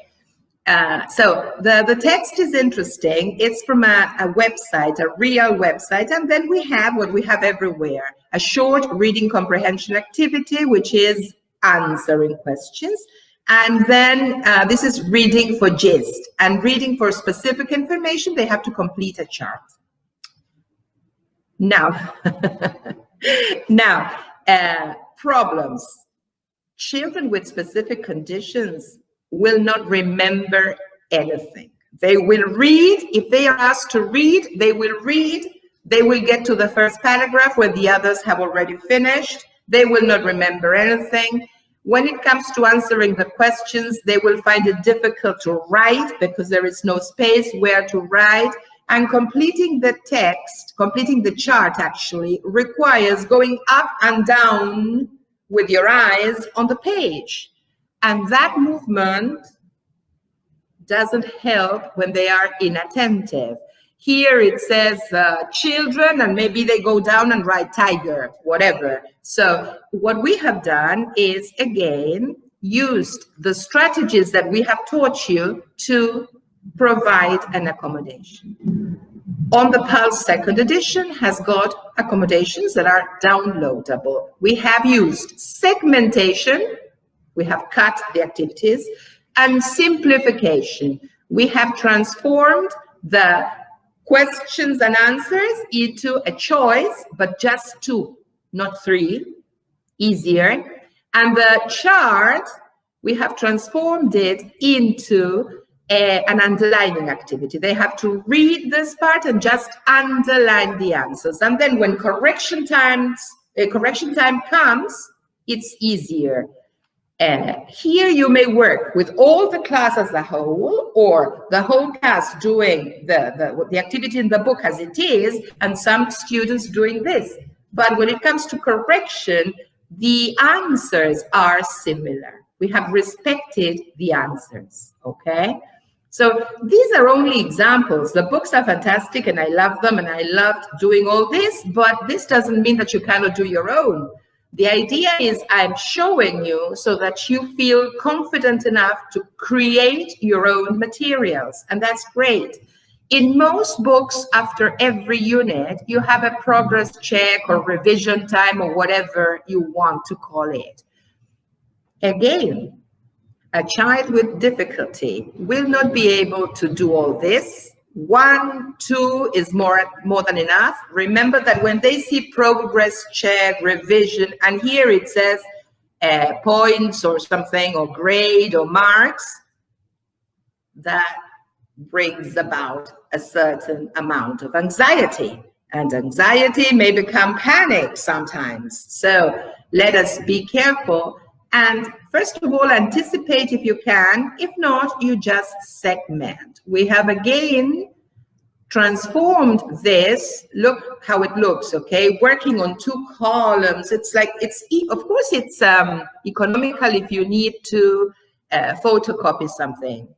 So the text is interesting. It's from a website, a real website. And then we have what we have everywhere, a short reading comprehension activity, which is answering questions. And then this is reading for gist. And reading for specific information, they have to complete a chart. Now, problems. Children with specific conditions will not remember anything. They will read. If they are asked to read, they will read. They will get to the first paragraph where the others have already finished. They will not remember anything. When it comes to answering the questions, they will find it difficult to write because there is no space where to write. And completing the text, completing the chart actually, requires going up and down with your eyes on the page. And that movement doesn't help when they are inattentive. Here it says children, and maybe they go down and write tiger, whatever. So what we have done is, again, used the strategies that we have taught you to provide an accommodation. On the Pulse second edition has got accommodations that are downloadable. We have used segmentation. We have cut the activities, and simplification. We have transformed the questions and answers into a choice, but just 2, not 3, easier. And the chart, we have transformed it into an underlining activity. They have to read this part and just underline the answers. And then when correction time comes, it's easier. Here you may work with all the class as a whole, or the whole class doing the activity in the book as it is, and some students doing this. But when it comes to correction, the answers are similar. We have respected the answers, okay? So these are only examples. The books are fantastic and I love them and I loved doing all this, but this doesn't mean that you cannot do your own. The idea is I'm showing you so that you feel confident enough to create your own materials, and that's great. In most books, after every unit, you have a progress check or revision time or whatever you want to call it. Again, a child with difficulty will not be able to do all this. 1, 2 is more than enough. Remember that when they see progress check, revision, and here it says points or something, or grade or marks, that brings about a certain amount of anxiety. And anxiety may become panic sometimes. So let us be careful. And first of all, anticipate if you can. If not, you just segment. We have again transformed this. Look how it looks, okay? Working on 2 columns. It's like, of course, it's economical if you need to photocopy something.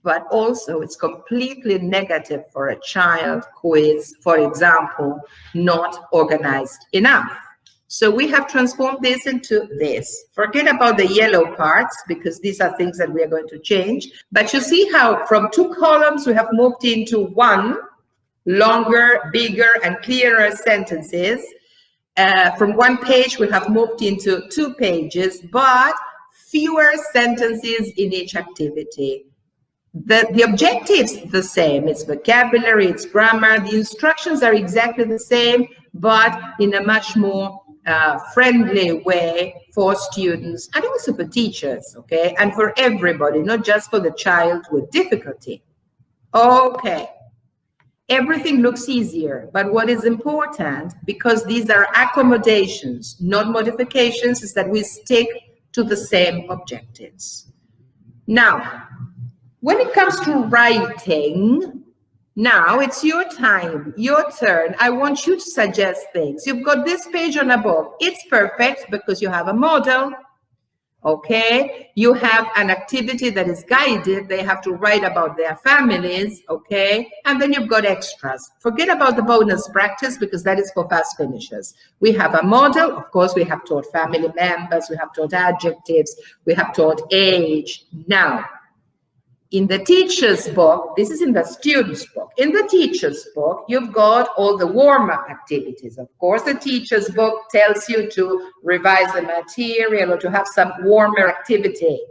But also it's completely negative for a child who is, for example, not organized enough. So we have transformed this into this. Forget about the yellow parts because these are things that we are going to change. But you see how from 2 columns we have moved into 1 longer, bigger, and clearer sentences. From 1 page we have moved into 2 pages, but fewer sentences in each activity. The objective's the same. It's vocabulary, it's grammar. The instructions are exactly the same, but in a much more friendly way for students and also for teachers, okay? And for everybody, not just for the child with difficulty. Okay. Everything looks easier, but what is important, because these are accommodations, not modifications, is that we stick to the same objectives. Now, When it comes to writing, now it's your time, your turn. I want you to suggest things. You've got this page on a book. It's perfect because you have a model. Okay, you have an activity that is guided. They have to write about their families. Okay, and then you've got extras. Forget about the bonus practice because that is for fast finishers. We have a model. Of course, we have taught family members. We have taught adjectives. We have taught age. Now, in the teacher's book, this is in the student's book. In the teacher's book, you've got all the warm-up activities. Of course, the teacher's book tells you to revise the material or to have some warmer activity.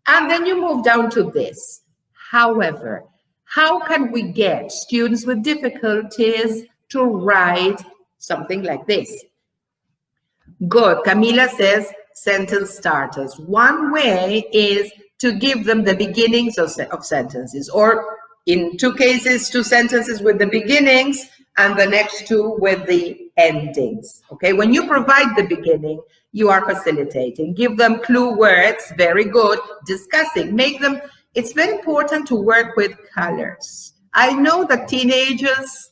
And then you move down to this. However, how can we get students with difficulties to write something like this? Good. Camila says sentence starters. One way is to give them the beginnings of sentences, or in two cases, two sentences with the beginnings and the next two with the endings. Okay, when you provide the beginning, you are facilitating. Give them clue words, very good. Discussing, make them, it's very important to work with colors. I know that teenagers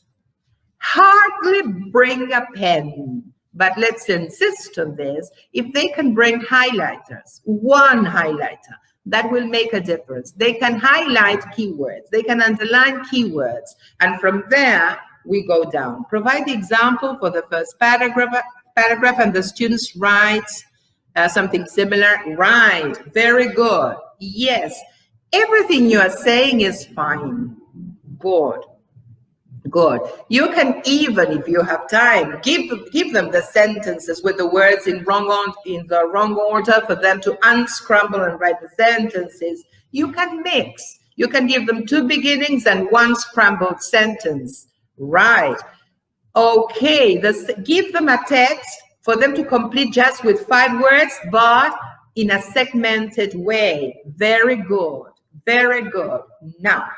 hardly bring a pen, but let's insist on this. If they can bring highlighters, one highlighter, that will make a difference. They can highlight keywords. They can underline keywords. And from there, we go down. Provide the example for the first paragraph and the students write something similar. Right, very good. Yes, everything you are saying is fine. Good. Good. You can even, if you have time, give them the sentences with the words in the wrong order for them to unscramble and write the sentences. You can mix. You can give them two beginnings and one scrambled sentence. Right. Okay. Give them a text for them to complete just with 5 words, but in a segmented way. Very good. Very good. Now,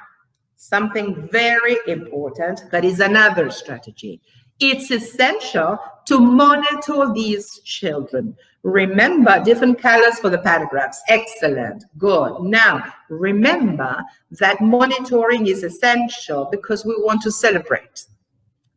something very important, that is another strategy. It's essential to monitor these children. Remember, different colors for the paragraphs. Excellent. Good. Now, remember that monitoring is essential because we want to celebrate.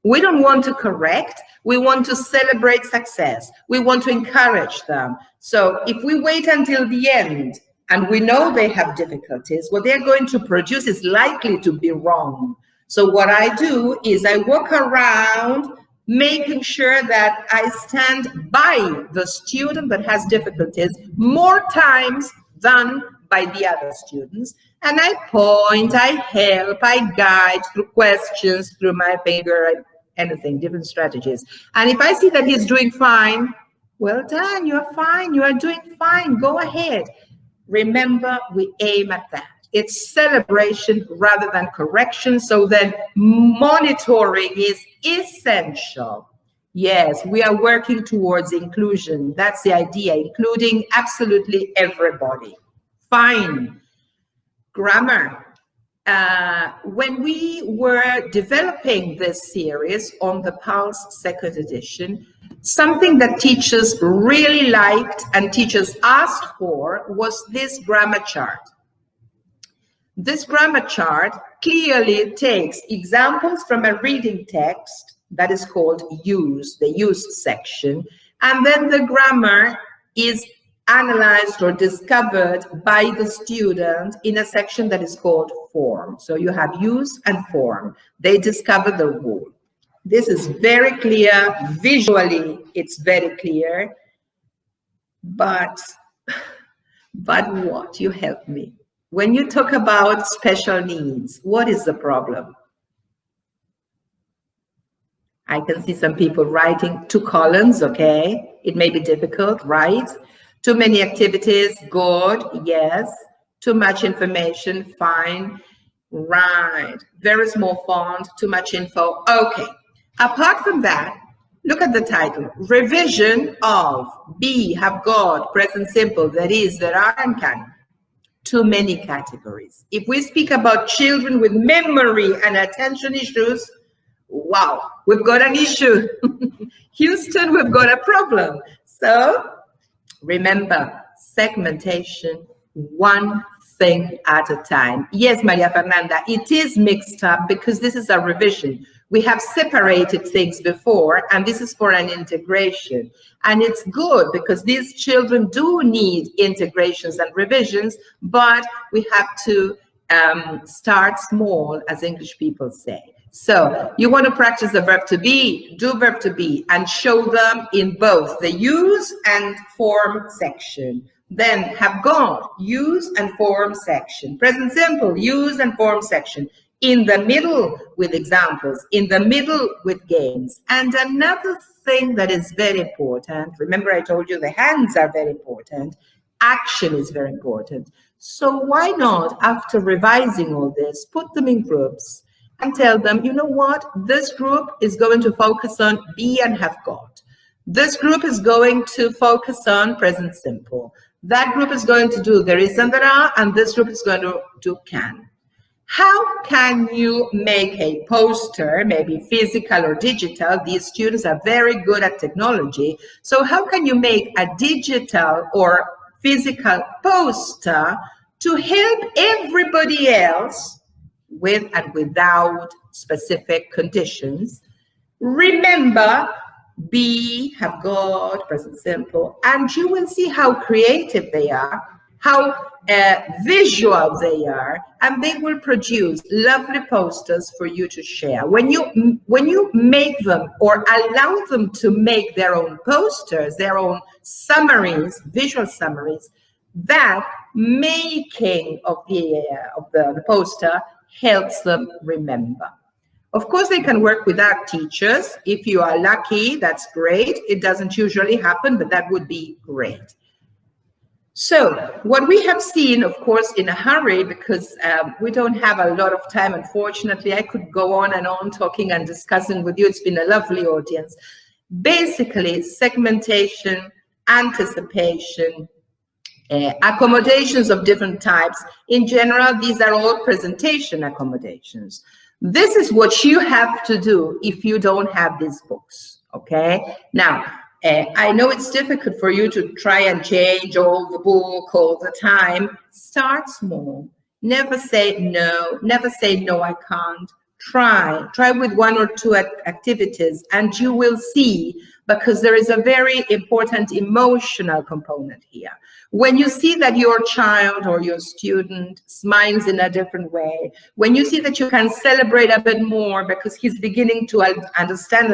We don't want to correct. We want to celebrate success. We want to encourage them. So if we wait until the end, and we know they have difficulties, what they're going to produce is likely to be wrong. So what I do is I walk around making sure that I stand by the student that has difficulties more times than by the other students. And I point, I help, I guide through questions, through my finger, anything, different strategies. And if I see that he's doing fine, well done, you're fine, you are doing fine, go ahead. Remember, we aim at that. It's celebration rather than correction. So then monitoring is essential. Yes, we are working towards inclusion. That's the idea, including absolutely everybody. Fine. Grammar. When we were developing this series on the Pulse second edition, something that teachers really liked and teachers asked for was this grammar chart. This grammar chart clearly takes examples from a reading text that is called use, the use section, and then the grammar is analyzed or discovered by the student in a section that is called form. So you have use and form. They discover the rule. This is very clear. Visually, it's very clear. But what? You help me. When you talk about special needs, what is the problem? I can see some people writing 2 columns, okay? It may be difficult, right? Too many activities, good, yes. Too much information, fine, right. Very small font, too much info, okay. Apart from that, look at the title, revision of, be, have got, present simple, that is, there are, and can. Too many categories. If we speak about children with memory and attention issues, wow, we've got an issue. Houston, we've got a problem. So remember, segmentation one thing at a time. Yes, Maria Fernanda, it is mixed up because this is a revision. We have separated things before, and this is for an integration. And it's good because these children do need integrations and revisions, but we have to start small, as English people say. So you want to practice the verb to be, do verb to be, and show them in both the use and form section. Then have gone, use and form section. Present simple, use and form section. In the middle with examples, in the middle with games. And another thing that is very important, remember I told you the hands are very important, action is very important. So why not, after revising all this, put them in groups and tell them, you know what, this group is going to focus on be and have got. This group is going to focus on present simple. That group is going to do there is and there are, and this group is going to do can. How can you make a poster, maybe physical or digital? These students are very good at technology. So how can you make a digital or physical poster to help everybody else with and without specific conditions? Remember, be, have got, present simple, and you will see how creative they are, how visual they are, and they will produce lovely posters for you to share. When you make them or allow them to make their own posters, their own summaries, visual summaries, that making of the poster helps them remember. Of course, they can work without teachers. If you are lucky, that's great. It doesn't usually happen, but that would be great. So what we have seen, of course, in a hurry, because we don't have a lot of time, unfortunately. I could go on and on talking and discussing with you. It's been a lovely audience. Basically, segmentation, anticipation, accommodations of different types. In general, these are all presentation accommodations. This is what you have to do if you don't have these books, okay? Now, I know it's difficult for you to try and change all the book all the time. Start small. Never say no. Never say, no, I can't. Try with one or two activities, and you will see, because there is a very important emotional component here. When you see that your child or your student smiles in a different way, when you see that you can celebrate a bit more because he's beginning to understand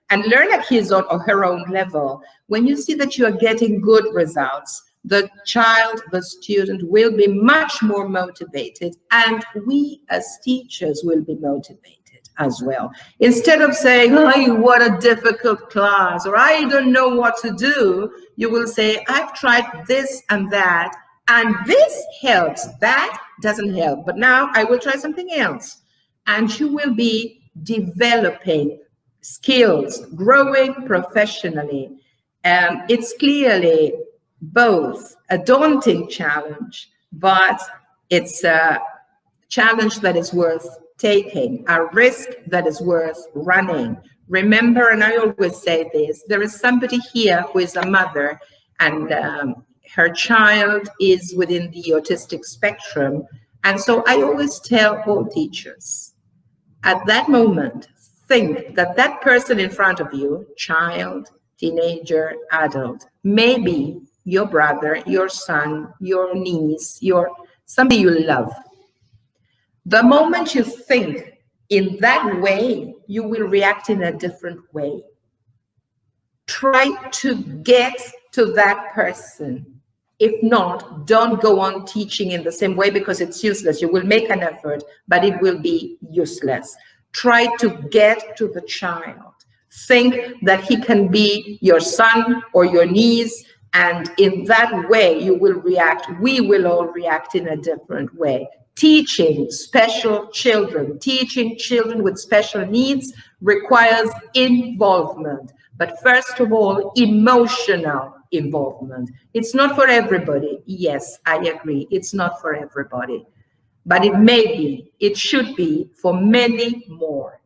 and learn at his own or her own level, when you see that you are getting good results, the child, the student will be much more motivated, and we as teachers will be motivated as well. Instead of saying, oh, what a difficult class, or I don't know what to do, you will say, I've tried this and that, and this helps, that doesn't help, but now I will try something else. And you will be developing skills, growing professionally. It's clearly both a daunting challenge, but it's a challenge that is worth taking, a risk that is worth running. Remember, and I always say this, there is somebody here who is a mother, and her child is within the autistic spectrum. And so I always tell all teachers, at that moment, think that that person in front of you, child, teenager, adult, maybe your brother, your son, your niece, somebody you love. The moment you think in that way, you will react in a different way. Try to get to that person. If not, don't go on teaching in the same way, because it's useless. You will make an effort, but it will be useless. Try to get to the child. Think that he can be your son or your niece, and in that way you will react. We will all react in a different way. Teaching special children, teaching children with special needs requires involvement, but first of all, emotional involvement. It's not for everybody. Yes, I agree. It's not for everybody. But it may be, it should be for many more,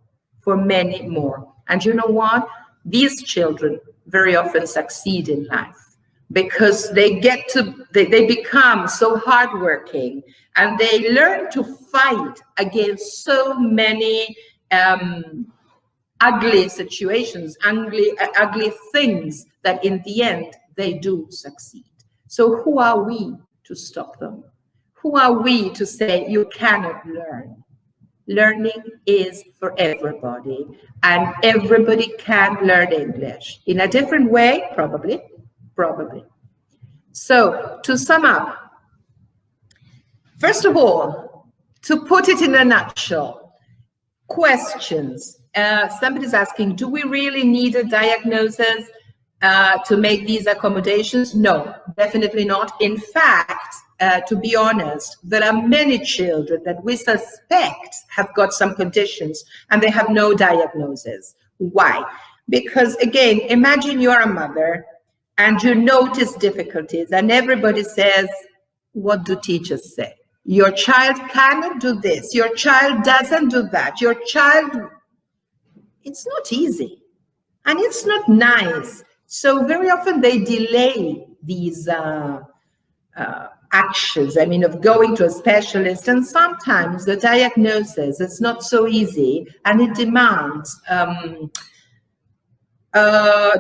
And you know what? These children very often succeed in life. because they become so hardworking, and they learn to fight against so many ugly situations, ugly things, that in the end they do succeed. So who are we to stop them? Who are we to say you cannot learn? Learning is for everybody, and everybody can learn English in a different way, probably. So to sum up, first of all, to put it in a nutshell, questions. Somebody's asking, do we really need a diagnosis to make these accommodations? No, definitely not. In fact, to be honest, there are many children that we suspect have got some conditions and they have no diagnosis. Why? Because again, imagine you're a mother and you notice difficulties and everybody says, what do teachers say? Your child cannot do this. Your child doesn't do that. Your child, it's not easy and it's not nice. So very often they delay these actions, I mean, of going to a specialist, and sometimes the diagnosis is not so easy and it demands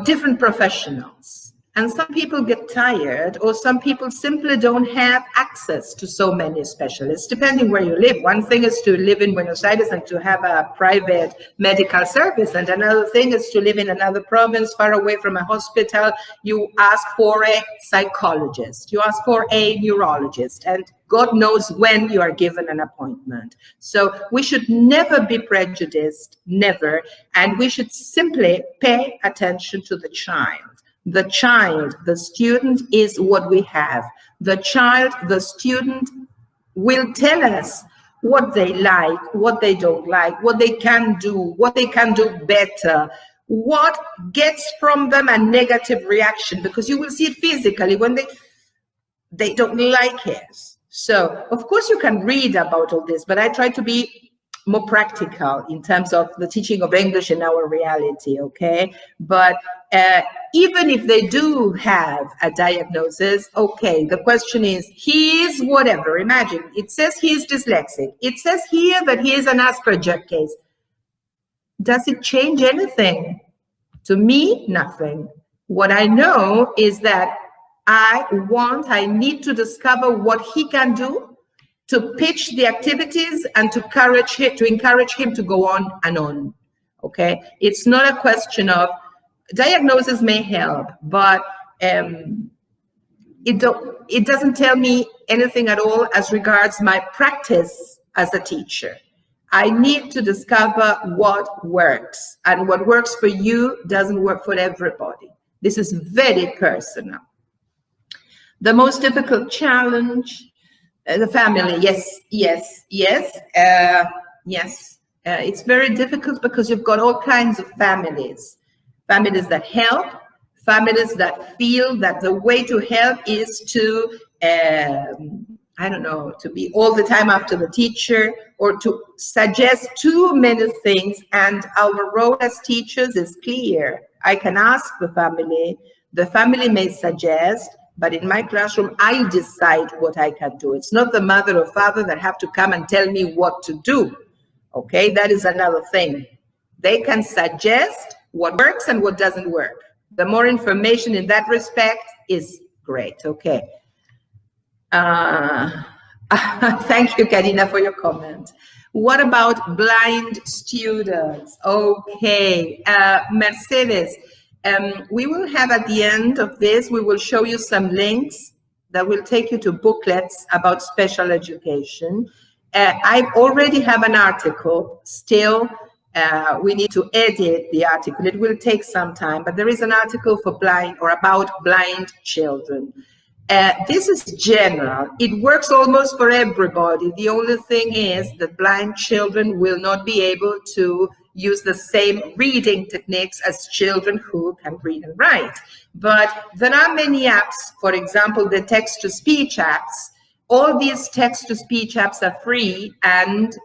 different professionals. And some people get tired, or some people simply don't have access to so many specialists, depending where you live. One thing is to live in Buenos Aires and to have a private medical service, and another thing is to live in another province far away from a hospital. You ask for a psychologist, you ask for a neurologist, and God knows when you are given an appointment. So we should never be prejudiced, never, and we should simply pay attention to the child. The child, the student is what we have. The child, the student will tell us what they like, what they don't like, what they can do better, what gets from them a negative reaction, because you will see it physically when they don't like it. So, of course, you can read about all this, but I try to be more practical in terms of the teaching of English in our reality, okay? But even if they do have a diagnosis, okay, the question is, he is whatever. Imagine, it says he is dyslexic. It says here that he is an Asperger case. Does it change anything? To me, nothing. What I know is that I need to discover what he can do to pitch the activities and to encourage him to go on and on, okay? It's not a question of, diagnosis may help, but it doesn't tell me anything at all as regards my practice as a teacher. I need to discover what works, and what works for you doesn't work for everybody. This is very personal. The most difficult challenge, the family, yes. It's very difficult because you've got all kinds of families. Families that help, families that feel that the way to help is to, to be all the time after the teacher, or to suggest too many things. And our role as teachers is clear. I can ask the family may suggest, but in my classroom, I decide what I can do. It's not the mother or father that have to come and tell me what to do. Okay, that is another thing. They can suggest what works and what doesn't work. The more information in that respect is great. Okay. Thank you, Karina, for your comment. What about blind students? Okay, Mercedes, we will have at the end of this, we will show you some links that will take you to booklets about special education. I already have an article. Still, we need to edit the article. It will take some time, but there is an article for blind or about blind children. This is general. It works almost for everybody. The only thing is that blind children will not be able to use the same reading techniques as children who can read and write. But there are many apps, for example, the text-to-speech apps. All these text-to-speech apps are free, and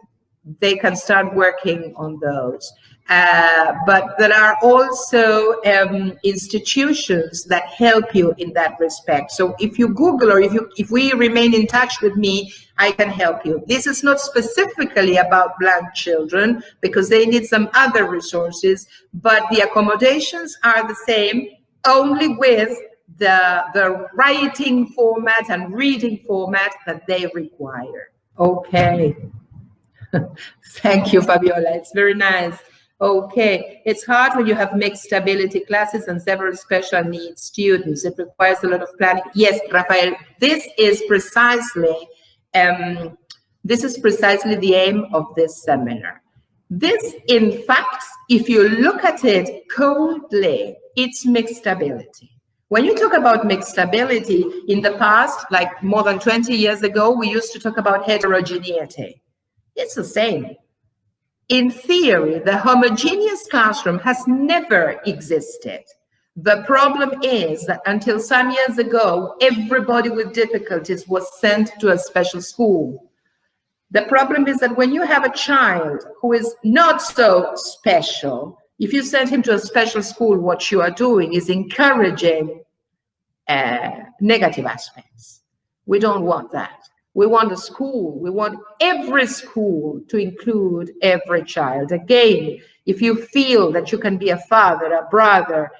they can start working on those. But there are also institutions that help you in that respect. So if you Google, or if we remain in touch with me, I can help you. This is not specifically about blind children because they need some other resources, but the accommodations are the same, only with the writing format and reading format that they require. Okay. Thank you, Fabiola. It's very nice. Okay. It's hard when you have mixed ability classes and several special needs students. It requires a lot of planning. Yes, Rafael, this is precisely the aim of this seminar. This, in fact, if you look at it coldly, it's mixed ability. When you talk about mixed ability, in the past, like more than 20 years ago, we used to talk about heterogeneity. It's the same. In theory, the homogeneous classroom has never existed. The problem is that until some years ago, everybody with difficulties was sent to a special school. The problem is that when you have a child who is not so special, if you send him to a special school, what you are doing is encouraging negative aspects. We don't want that. We want a school. We want every school to include every child. Again, if you feel that you can be a father, a brother,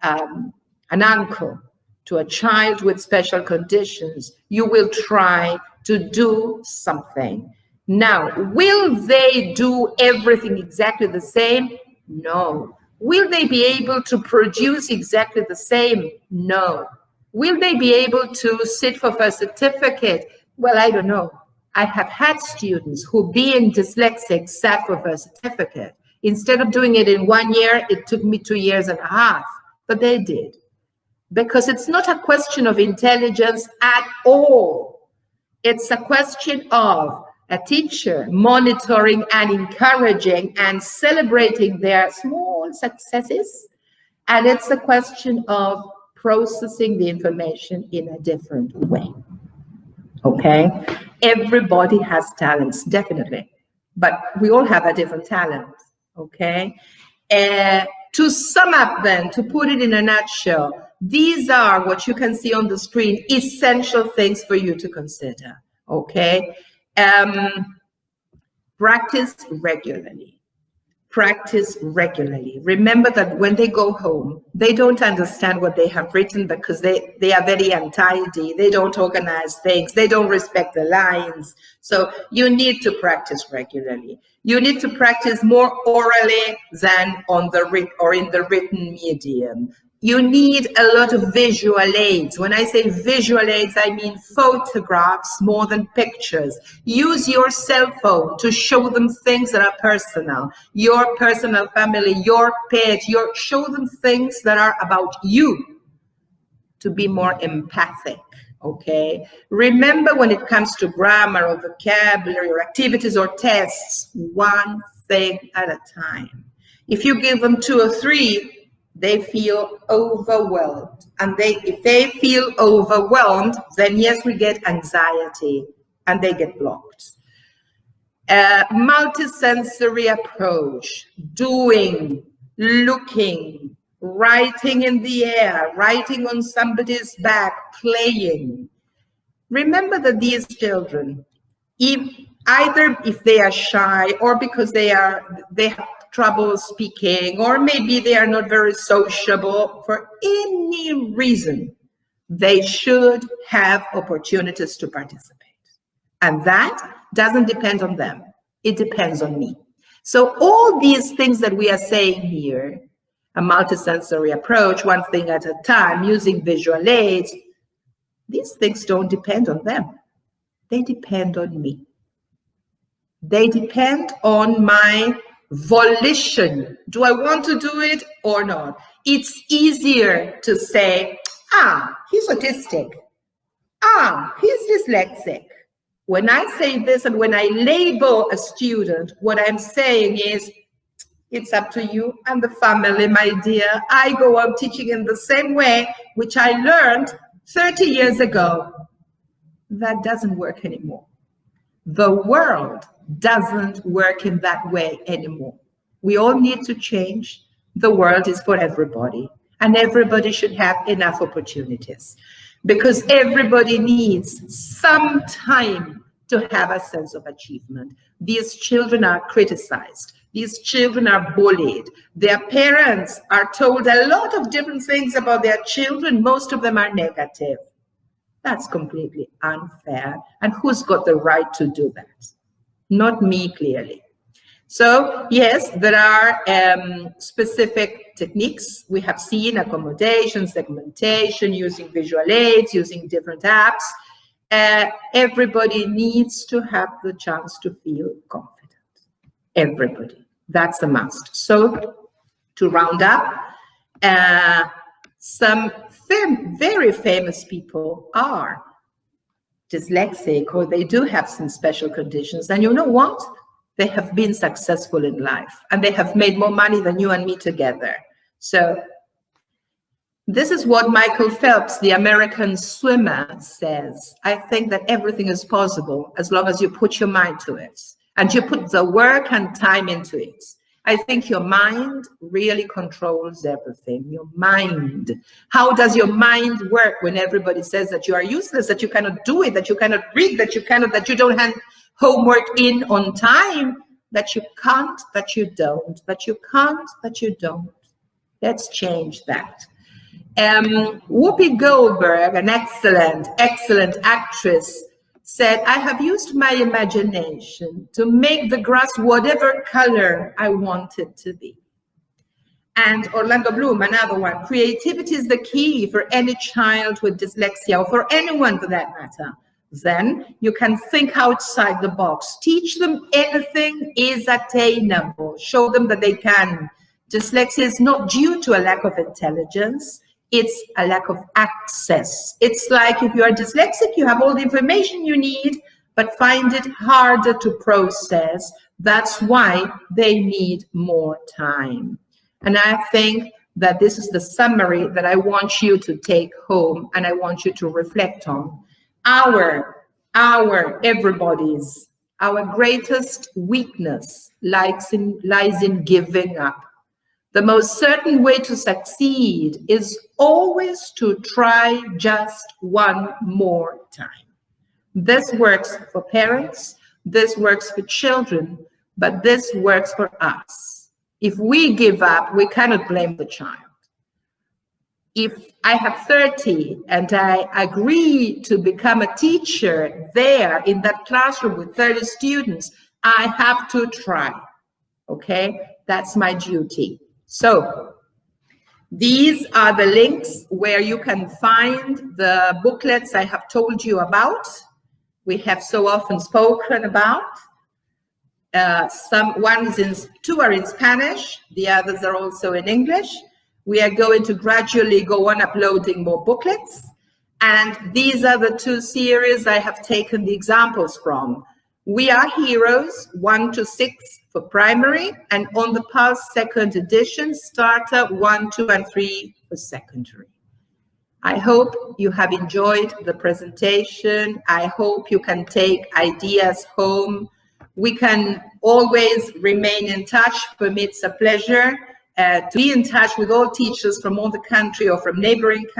an uncle to a child with special conditions, you will try to do something. Now, will they do everything exactly the same? No. Will they be able to produce exactly the same? No. Will they be able to sit for a certificate? Well, I don't know. I have had students who, being dyslexic, sat for a certificate. Instead of doing it in 1 year, it took me 2.5 years, but they did. Because it's not a question of intelligence at all. It's a question of a teacher monitoring and encouraging and celebrating their small successes. And it's a question of processing the information in a different way. Okay? Everybody has talents, definitely. But we all have a different talent. Okay? To sum up then, to put it in a nutshell, these are what you can see on the screen, essential things for you to consider. Okay? Practice regularly. Practice regularly. Remember that when they go home, they don't understand what they have written because they are very untidy. They don't organize things. They don't respect the lines. So you need to practice regularly. You need to practice more orally than on the or in the written medium. You need a lot of visual aids. When I say visual aids, I mean photographs more than pictures. Use your cell phone to show them things that are personal, your personal family, your pet, show them things that are about you to be more empathic, okay? Remember, when it comes to grammar or vocabulary or activities or tests, one thing at a time. If you give them 2 or 3, they feel overwhelmed. And if they feel overwhelmed, then yes, we get anxiety and they get blocked. Multisensory approach, doing, looking, writing in the air, writing on somebody's back, playing. Remember that these children, either if they are shy or because they have trouble speaking, or maybe they are not very sociable, for any reason, they should have opportunities to participate. And that doesn't depend on them. It depends on me. So all these things that we are saying here, a multisensory approach, one thing at a time, using visual aids, these things don't depend on them. They depend on me. They depend on my volition. Do I want to do it or not? It's easier to say, he's autistic. He's dyslexic. When I say this and when I label a student, what I'm saying is, it's up to you and the family, my dear. I go on teaching in the same way, which I learned 30 years ago. That doesn't work anymore. The world doesn't work in that way anymore. We all need to change. The world is for everybody, and everybody should have enough opportunities, because everybody needs some time to have a sense of achievement. These children are criticized. These children are bullied. Their parents are told a lot of different things about their children. Most of them are negative. That's completely unfair. And who's got the right to do that? Not me, clearly. So yes, there are specific techniques. We have seen accommodation, segmentation, using visual aids, using different apps. Everybody needs to have the chance to feel confident. Everybody. That's a must. So to round up, some very famous people are dyslexic, or they do have some special conditions. And you know what? They have been successful in life, and they have made more money than you and me together. So this is what Michael Phelps, the American swimmer, says. I think that everything is possible as long as you put your mind to it and you put the work and time into it. I think your mind really controls everything. Your mind. How does your mind work when everybody says that you are useless, that you cannot do it, that you cannot read, that you don't have homework in on time, that you can't, that you don't, that you can't, that you don't. Let's change that. Whoopi Goldberg, an excellent actress, said, I have used my imagination to make the grass whatever color I want it to be. And Orlando Bloom, another one, creativity is the key for any child with dyslexia, or for anyone for that matter. Then you can think outside the box. Teach them anything is attainable. Show them that they can. Dyslexia is not due to a lack of intelligence. It's a lack of access. It's like if you are dyslexic, you have all the information you need, but find it harder to process. That's why they need more time. And I think that this is the summary that I want you to take home, and I want you to reflect on. Everybody's, our greatest weakness lies in giving up. The most certain way to succeed is always to try just one more time. This works for parents, this works for children, but this works for us. If we give up, we cannot blame the child. If I have 30 and I agree to become a teacher there in that classroom with 30 students, I have to try, okay? That's my duty. So these are the links where you can find the booklets I have told you about. We have so often spoken about. Two are in Spanish, the others are also in English. We are going to gradually go on uploading more booklets. And these are the two series I have taken the examples from. We Are Heroes, 1 to 6 for primary, and On the Pulse second edition, starter 1, 2, and 3 for secondary. I hope you have enjoyed the presentation. I hope you can take ideas home. We can always remain in touch. For me, it's a pleasure to be in touch with all teachers from all the country or from neighboring countries.